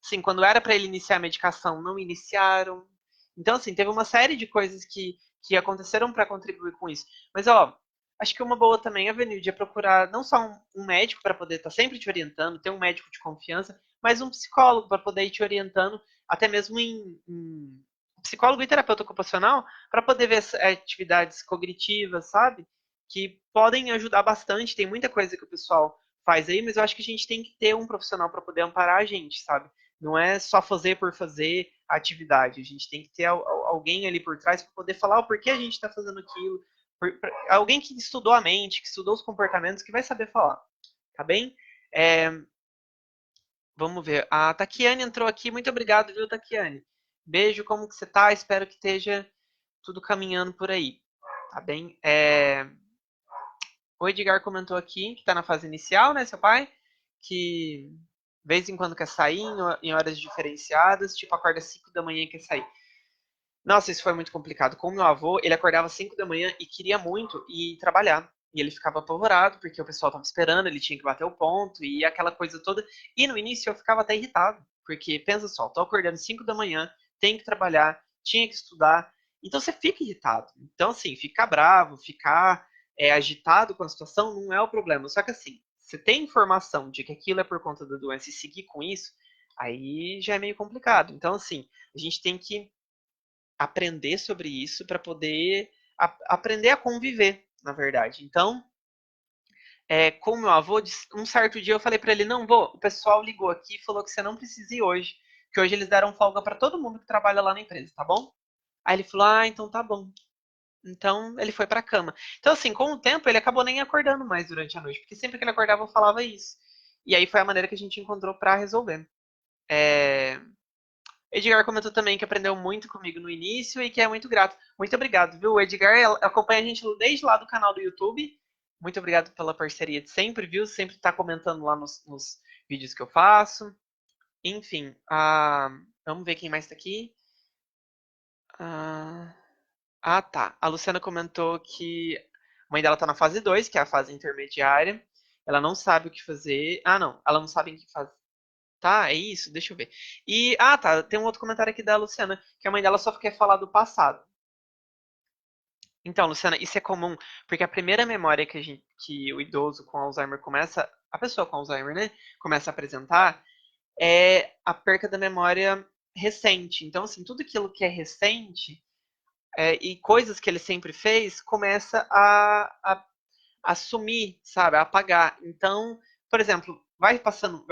Assim, quando era para ele iniciar a medicação, não iniciaram. Então, assim, teve uma série de coisas que aconteceram para contribuir com isso. Mas, ó, acho que uma boa também, Avenida, é procurar não só um médico para poder estar sempre te orientando, ter um médico de confiança, mas um psicólogo para poder ir te orientando, até mesmo em psicólogo e terapeuta ocupacional para poder ver as atividades cognitivas, sabe? Que podem ajudar bastante. Tem muita coisa que o pessoal faz aí, mas eu acho que a gente tem que ter um profissional para poder amparar a gente, sabe? Não é só fazer por fazer a atividade. A gente tem que ter alguém ali por trás para poder falar o porquê a gente está fazendo aquilo. Alguém que estudou a mente, que estudou os comportamentos, que vai saber falar. Tá bem? É, Vamos ver. A Taquiane entrou aqui. Muito obrigado, viu, Taquiane? Beijo, como que você tá? Espero que esteja tudo caminhando por aí. Tá bem? O Edgar comentou aqui que tá na fase inicial, né, seu pai? Que de vez em quando quer sair em horas diferenciadas, tipo acorda 5 da manhã e quer sair. Nossa, isso foi muito complicado. Com o meu avô, ele acordava às 5 da manhã e queria muito ir trabalhar. E ele ficava apavorado, porque o pessoal estava esperando, ele tinha que bater o ponto e aquela coisa toda. E no início eu ficava até irritado, porque pensa só, tô acordando 5 da manhã, tenho que trabalhar, tinha que estudar. Então você fica irritado. Então, assim, ficar bravo, ficar agitado com a situação não é o problema. Só que, assim, você tem informação de que aquilo é por conta da doença e seguir com isso, aí já é meio complicado. Então, assim, a gente tem que aprender sobre isso para poder aprender a conviver, na verdade. Então, com o meu avô, um certo dia eu falei para ele: não vou, o pessoal ligou aqui e falou que você não precisa ir hoje, que hoje eles deram folga para todo mundo que trabalha lá na empresa, tá bom? Aí ele falou: ah, então tá bom. Então ele foi para a cama. Então, assim, com o tempo ele acabou nem acordando mais durante a noite, porque sempre que ele acordava eu falava isso. E aí foi a maneira que a gente encontrou para resolver. É, Edgar comentou também que aprendeu muito comigo no início e que é muito grato. Muito obrigado, viu? O Edgar acompanha a gente desde lá do canal do YouTube. Muito obrigado pela parceria de sempre, viu? Sempre está comentando lá nos vídeos que eu faço. Enfim, vamos ver quem mais está aqui. Ah, tá. A Luciana comentou que a mãe dela está na fase 2, que é a fase intermediária. Ela não sabe o que fazer. Ah, não. Ela não sabe o que fazer. Tá, é isso, deixa eu ver. Tá, tem um outro comentário aqui da Luciana, que a mãe dela só quer falar do passado. Então, Luciana, isso é comum, porque a primeira memória que o idoso com Alzheimer começa, a pessoa com Alzheimer, né, começa a apresentar, é a perca da memória recente. Então, assim, tudo aquilo que é recente e coisas que ele sempre fez, começa a sumir, sabe, a apagar. Então, por exemplo, vai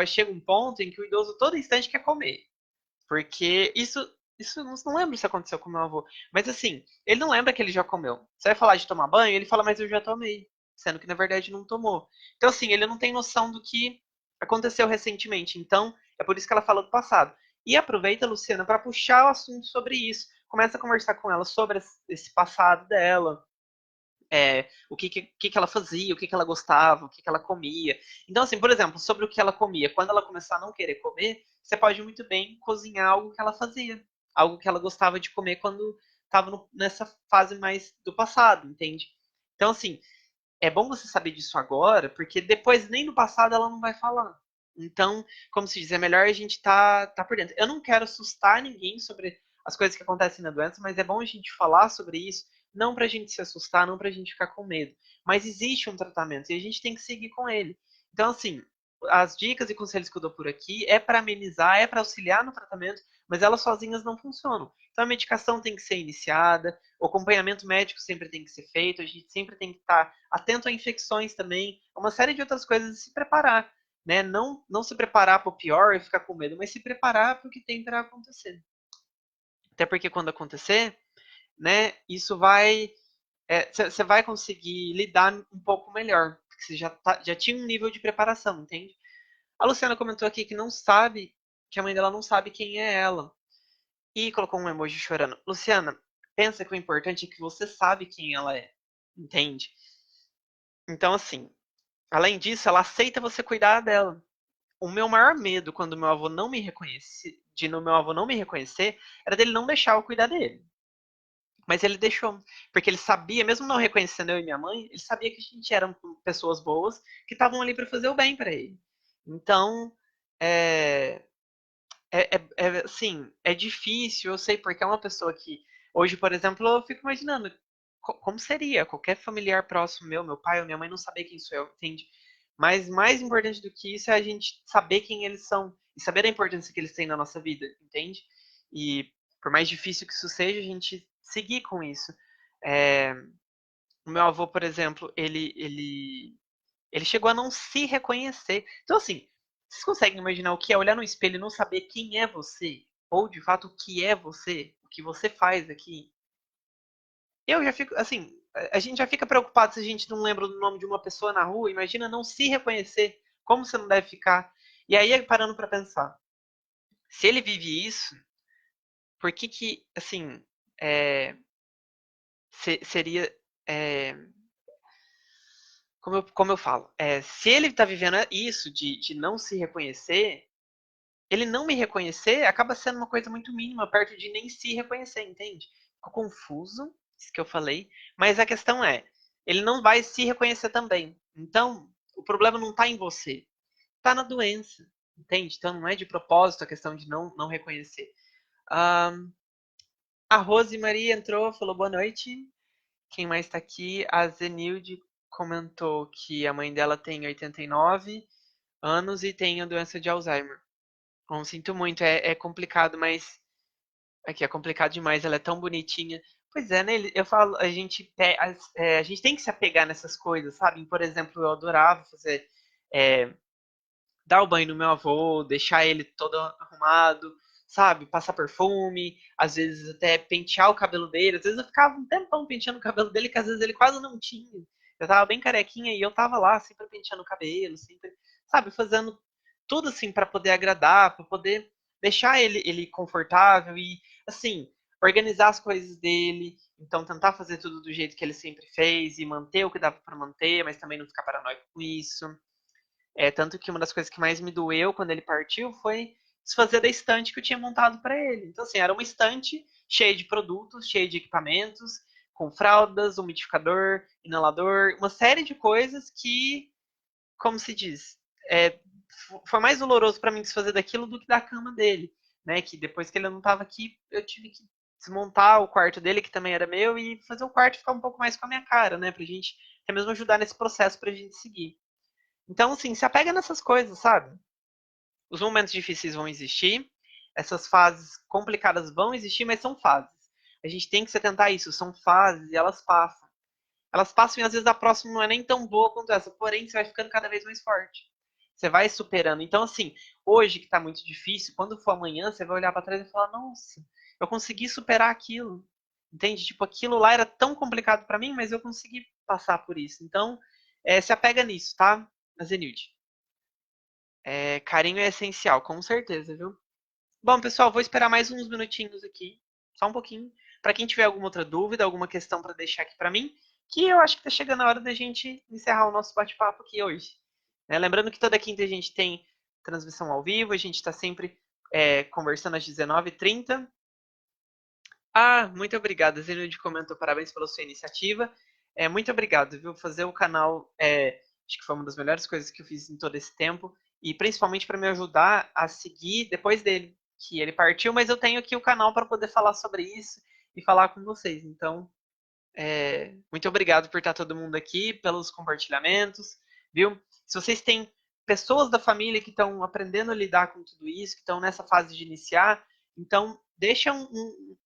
chega um ponto em que o idoso todo instante quer comer. Porque isso eu não lembro se aconteceu com meu avô. Mas assim, ele não lembra que ele já comeu. Você vai falar de tomar banho, ele fala, mas eu já tomei. Sendo que na verdade não tomou. Então, assim, ele não tem noção do que aconteceu recentemente. Então, é por isso que ela fala do passado. E aproveita, Luciana, para puxar o assunto sobre isso. Começa a conversar com ela sobre esse passado dela, o que ela fazia, o que ela gostava, o que ela comia. Então, assim, por exemplo, sobre o que ela comia, quando ela começar a não querer comer, você pode muito bem cozinhar algo que ela fazia, algo que ela gostava de comer estava nessa fase mais do passado, entende? Então, assim, é bom você saber disso agora, porque depois nem no passado ela não vai falar. Então, como se diz, é melhor a gente tá por dentro. Eu não quero assustar ninguém sobre as coisas que acontecem na doença, mas é bom a gente falar sobre isso, não pra gente se assustar, não pra gente ficar com medo. Mas existe um tratamento e a gente tem que seguir com ele. Então, assim, as dicas e conselhos que eu dou por aqui é para amenizar, é para auxiliar no tratamento, mas elas sozinhas não funcionam. Então, a medicação tem que ser iniciada, o acompanhamento médico sempre tem que ser feito, a gente sempre tem que estar atento a infecções também, uma série de outras coisas e se preparar, né? Não se preparar para o pior e ficar com medo, mas se preparar para o que tem para acontecer. Até porque quando acontecer, né, isso vai, você vai conseguir lidar um pouco melhor, porque você já tinha um nível de preparação, entende? A Luciana comentou aqui que não sabe, que a mãe dela não sabe quem é ela. E colocou um emoji chorando. Luciana, pensa que o importante é que você sabe quem ela é. Entende? Então, assim, além disso, ela aceita você cuidar dela. O meu maior medo quando meu avô não me reconhece, de no meu avô não me reconhecer, era dele não deixar eu cuidar dele. Mas ele deixou, porque ele sabia, mesmo não reconhecendo eu e minha mãe, ele sabia que a gente eram pessoas boas que estavam ali para fazer o bem para ele. Então, é, assim, é difícil, eu sei, porque é uma pessoa que, hoje, por exemplo, eu fico imaginando como seria qualquer familiar próximo meu pai ou minha mãe não saber quem sou eu, entende? Mas mais importante do que isso é a gente saber quem eles são e saber a importância que eles têm na nossa vida, entende? E por mais difícil que isso seja, a gente seguir com isso. É, o meu avô, por exemplo, ele chegou a não se reconhecer. Então, assim, vocês conseguem imaginar o que é olhar no espelho e não saber quem é você? Ou, de fato, o que é você? O que você faz aqui? Eu já fico, assim, a gente já fica preocupado se a gente não lembra do nome de uma pessoa na rua. Imagina não se reconhecer. Como você não deve ficar? E aí, parando para pensar, se ele vive isso, por que que, assim, é, seria... é, como eu falo, se ele está vivendo isso de não se reconhecer, ele não me reconhecer acaba sendo uma coisa muito mínima, perto de nem se reconhecer, entende? Ficou confuso, isso que eu falei, mas a questão é, ele não vai se reconhecer também. Então, o problema não está em você, está na doença, entende? Então, não é de propósito a questão de não reconhecer. Um, a Rose Maria entrou, falou boa noite. Quem mais está aqui? A Zenilde comentou que a mãe dela tem 89 anos e tem a doença de Alzheimer. Bom, sinto muito, é complicado, mas aqui é complicado demais, ela é tão bonitinha. Pois é, né? Eu falo, a gente tem que se apegar nessas coisas, sabe? Por exemplo, eu adorava fazer, é, dar o banho no meu avô, deixar ele todo arrumado, sabe? Passar perfume, às vezes até pentear o cabelo dele. Às vezes eu ficava um tempão penteando o cabelo dele, que às vezes ele quase não tinha. Eu tava bem carequinha e eu tava lá, sempre penteando o cabelo, sempre, sabe? Fazendo tudo assim para poder agradar, para poder deixar ele confortável e, assim, organizar as coisas dele. Então, tentar fazer tudo do jeito que ele sempre fez e manter o que dava para manter, mas também não ficar paranoico com isso. Tanto que uma das coisas que mais me doeu quando ele partiu foi desfazer da estante que eu tinha montado para ele. Então, assim, era uma estante cheia de produtos, cheia de equipamentos, com fraldas, umidificador, inalador, uma série de coisas que, como se diz, é, foi mais doloroso para mim desfazer daquilo do que da cama dele, né? Que depois que ele não estava aqui, eu tive que desmontar o quarto dele, que também era meu, e fazer o quarto ficar um pouco mais com a minha cara, né? Pra gente até mesmo ajudar nesse processo pra gente seguir. Então, assim, se apega nessas coisas, sabe? Os momentos difíceis vão existir, essas fases complicadas vão existir, mas são fases. A gente tem que se atentar a isso, são fases e elas passam. Elas passam e às vezes a próxima não é nem tão boa quanto essa, porém você vai ficando cada vez mais forte. Você vai superando. Então, assim, hoje que tá muito difícil, quando for amanhã, você vai olhar para trás e falar: nossa, eu consegui superar aquilo. Entende? Tipo, aquilo lá era tão complicado para mim, mas eu consegui passar por isso. Então, se apega nisso, tá, Zenilde? Carinho é essencial, com certeza, viu? Bom, pessoal, vou esperar mais uns minutinhos aqui, só um pouquinho, para quem tiver alguma outra dúvida, alguma questão para deixar aqui para mim, que eu acho que tá chegando a hora da gente encerrar o nosso bate-papo aqui hoje. Lembrando que toda quinta a gente tem transmissão ao vivo, a gente está sempre conversando às 19h30. Ah, muito obrigado. Zenilde comentou parabéns pela sua iniciativa. Muito obrigado, viu? Fazer o canal acho que foi uma das melhores coisas que eu fiz em todo esse tempo. E principalmente para me ajudar a seguir depois dele, que ele partiu, mas eu tenho aqui o canal para poder falar sobre isso e falar com vocês. Então, muito obrigado por estar todo mundo aqui, pelos compartilhamentos, viu? Se vocês têm pessoas da família que estão aprendendo a lidar com tudo isso, que estão nessa fase de iniciar, então deixa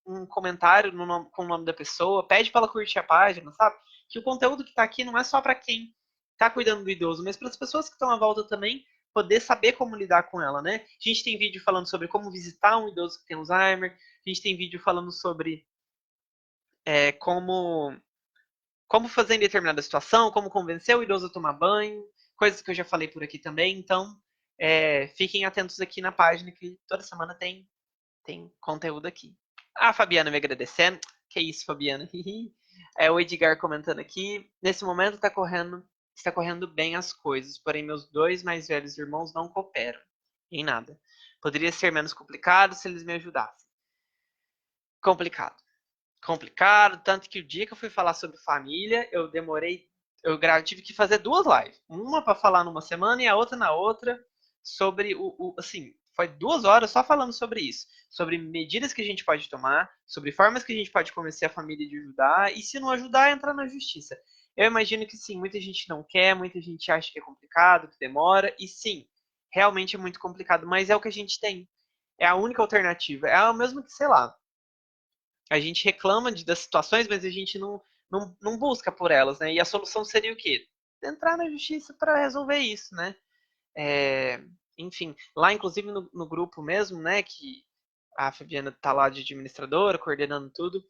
um comentário com o nome da pessoa, pede para ela curtir a página, sabe? Que o conteúdo que está aqui não é só para quem está cuidando do idoso, mas para as pessoas que estão à volta também poder saber como lidar com ela, né? A gente tem vídeo falando sobre como visitar um idoso que tem Alzheimer, a gente tem vídeo falando sobre como fazer em determinada situação, como convencer o idoso a tomar banho, coisas que eu já falei por aqui também. Então, fiquem atentos aqui na página que toda semana tem conteúdo aqui. A Fabiana me agradecendo. Que isso, Fabiana? O Edgar comentando aqui. Nesse momento está correndo bem as coisas, porém meus dois mais velhos irmãos não cooperam em nada. Poderia ser menos complicado se eles me ajudassem. Complicado. Complicado, tanto que o dia que eu fui falar sobre família, tive que fazer duas lives, uma para falar numa semana e a outra na outra, sobre assim, foi 2 horas só falando sobre isso, sobre medidas que a gente pode tomar, sobre formas que a gente pode convencer a família de ajudar, e se não ajudar, entrar na justiça. Eu imagino que sim, muita gente não quer, muita gente acha que é complicado, que demora, e sim, realmente é muito complicado, mas é o que a gente tem. É a única alternativa. É o mesmo que, sei lá, a gente reclama das situações, mas a gente não busca por elas, né? E a solução seria o quê? Entrar na justiça para resolver isso, né? É, enfim, lá inclusive no grupo mesmo, né, que a Fabiana tá lá de administradora, coordenando tudo,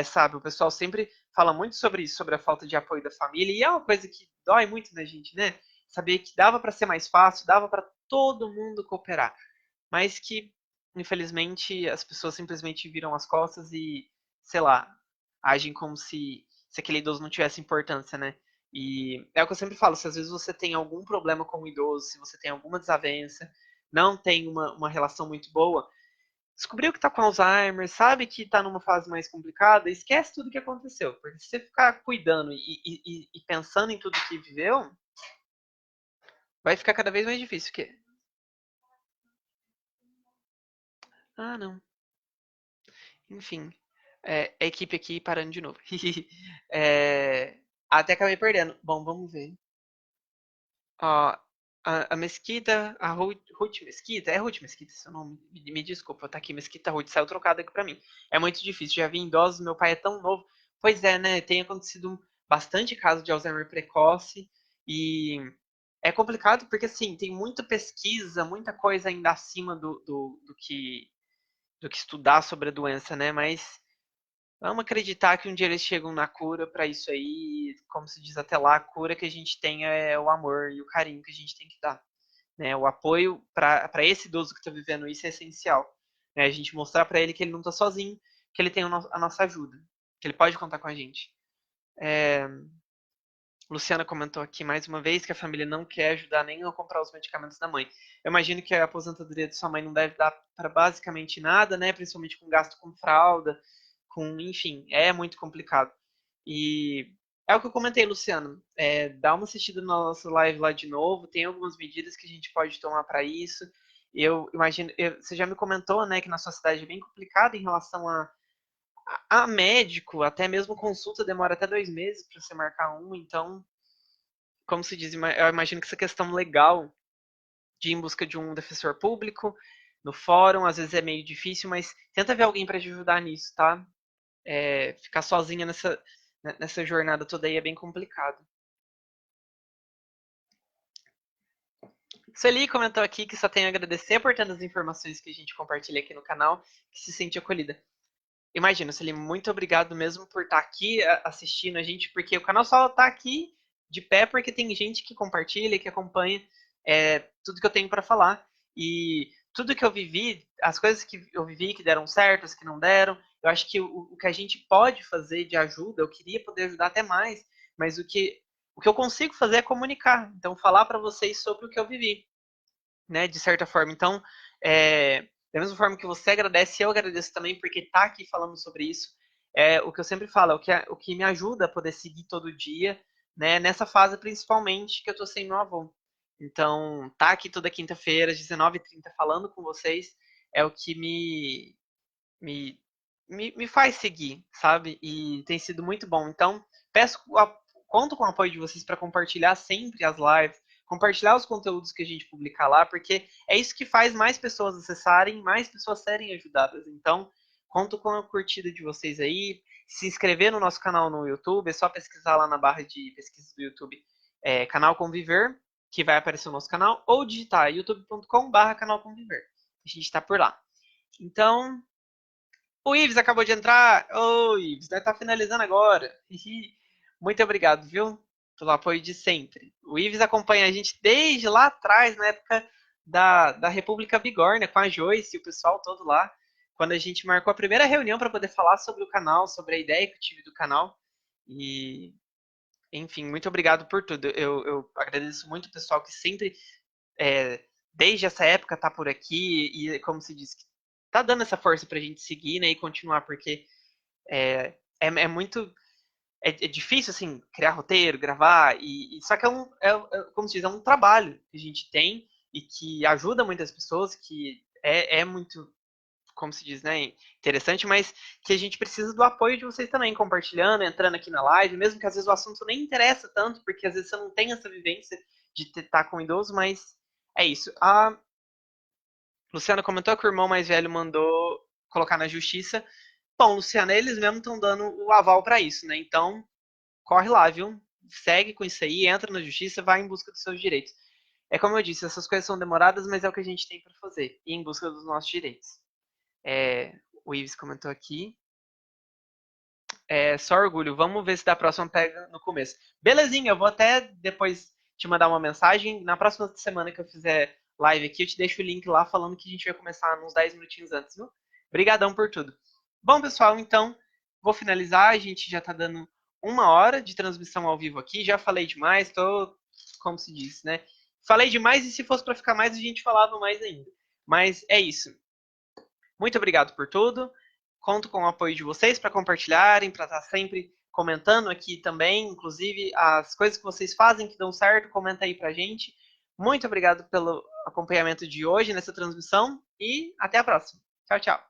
sabe, o pessoal sempre fala muito sobre isso, sobre a falta de apoio da família, e é uma coisa que dói muito na gente, né? Saber que dava para ser mais fácil, dava para todo mundo cooperar, mas que infelizmente as pessoas simplesmente viram as costas e, sei lá, agem como se aquele idoso não tivesse importância, né? E é o que eu sempre falo, se às vezes você tem algum problema com o idoso, se você tem alguma desavença, não tem uma relação muito boa, descobriu que tá com Alzheimer, sabe que tá numa fase mais complicada, esquece tudo que aconteceu. Porque se você ficar cuidando e pensando em tudo que viveu, vai ficar cada vez mais difícil. Ah, não. Enfim, a equipe aqui parando de novo. Até acabei perdendo. Bom, vamos ver. Ó, a Mesquita, a Ruth Mesquita, é Ruth Mesquita seu nome? Me desculpa, tá aqui, Mesquita Ruth, saiu trocado aqui pra mim. É muito difícil, já vi idosos, meu pai é tão novo. Pois é, né, tem acontecido bastante caso de Alzheimer precoce e é complicado porque, assim, tem muita pesquisa, muita coisa ainda acima do que estudar sobre a doença, né, mas vamos acreditar que um dia eles chegam na cura para isso aí, como se diz até lá, a cura que a gente tem é o amor e o carinho que a gente tem que dar, né? O apoio para esse idoso que está vivendo isso é essencial, né? A gente mostrar para ele que ele não está sozinho, que ele tem a nossa ajuda, que ele pode contar com a gente. Luciana comentou aqui mais uma vez que a família não quer ajudar nem a comprar os medicamentos da mãe. Eu imagino que a aposentadoria de sua mãe não deve dar para basicamente nada, né? Principalmente com gasto com fralda, enfim, é muito complicado. E é o que eu comentei, Luciano. Dá uma assistida na nossa live lá de novo. Tem algumas medidas que a gente pode tomar para isso. Eu imagino, você já me comentou, né, que na sua cidade é bem complicado em relação a médico, até mesmo consulta demora até 2 meses para você marcar um. Então, como se diz, eu imagino que essa questão legal de ir em busca de um defensor público no fórum, às vezes é meio difícil, mas tenta ver alguém para te ajudar nisso, tá? Ficar sozinha nessa jornada toda aí é bem complicado. Sueli comentou aqui que só tem a agradecer por tantas informações que a gente compartilha aqui no canal, que se sente acolhida. Imagina, Sueli, muito obrigado mesmo por estar aqui assistindo a gente, porque o canal só está aqui de pé porque tem gente que compartilha, que acompanha tudo que eu tenho para falar. E tudo que eu vivi, as coisas que eu vivi que deram certo, as que não deram, eu acho que o que a gente pode fazer de ajuda, eu queria poder ajudar até mais, mas o que eu consigo fazer é comunicar. Então, falar para vocês sobre o que eu vivi, né, de certa forma. Então, Da mesma forma que você agradece, eu agradeço também, porque tá aqui falando sobre isso. É o que eu sempre falo, o que me ajuda a poder seguir todo dia, né? Nessa fase principalmente que eu tô sem meu avô. Então, tá aqui toda quinta-feira, às 19h30, falando com vocês, é o que me, me faz seguir, sabe? E tem sido muito bom. Então, peço, conto com o apoio de vocês para compartilhar sempre as lives, compartilhar os conteúdos que a gente publicar lá, porque é isso que faz mais pessoas acessarem, mais pessoas serem ajudadas. Então, conto com a curtida de vocês aí. Se inscrever no nosso canal no YouTube, é só pesquisar lá na barra de pesquisa do YouTube, canal Conviver, que vai aparecer o nosso canal, ou digitar youtube.com/canal Conviver. A gente está por lá. Então, o Ives acabou de entrar. Ô, Ives, nós tá finalizando agora. Muito obrigado, viu? Pelo apoio de sempre. O Ives acompanha a gente desde lá atrás, na época da República Bigorna, com a Joyce e o pessoal todo lá, quando a gente marcou a primeira reunião para poder falar sobre o canal, sobre a ideia que eu tive do canal. E, enfim, muito obrigado por tudo. Eu agradeço muito o pessoal que sempre, é, desde essa época, tá por aqui e, como se diz, tá dando essa força pra gente seguir, né, e continuar, porque é muito. É difícil, assim, criar roteiro, gravar, só que como se diz, é um trabalho que a gente tem e que ajuda muitas pessoas, que é muito, como se diz, né, interessante, mas que a gente precisa do apoio de vocês também, compartilhando, entrando aqui na live, mesmo que às vezes o assunto nem interessa tanto, porque às vezes você não tem essa vivência de estar com um idoso, mas é isso. A Luciana comentou que o irmão mais velho mandou colocar na justiça. Bom, Luciana, eles mesmo estão dando o aval para isso, né? Então, corre lá, viu? Segue com isso aí, entra na justiça, vai em busca dos seus direitos. É como eu disse, essas coisas são demoradas, mas é o que a gente tem para fazer, ir em busca dos nossos direitos. O Ives comentou aqui. Só orgulho, vamos ver se da próxima pega no começo. Belezinha, eu vou até depois te mandar uma mensagem. Na próxima semana que eu fizer live aqui, eu te deixo o link lá falando que a gente vai começar uns 10 minutinhos antes, viu? Obrigadão por tudo. Bom, pessoal, então, vou finalizar. A gente já tá dando 1 hora de transmissão ao vivo aqui. Já falei demais, tô, como se diz, né? Falei demais e se fosse para ficar mais, a gente falava mais ainda. Mas é isso. Muito obrigado por tudo. Conto com o apoio de vocês para compartilharem, para estar sempre comentando aqui também, inclusive as coisas que vocês fazem que dão certo, comenta aí pra gente. Muito obrigado pelo acompanhamento de hoje nessa transmissão e até a próxima. Tchau, tchau.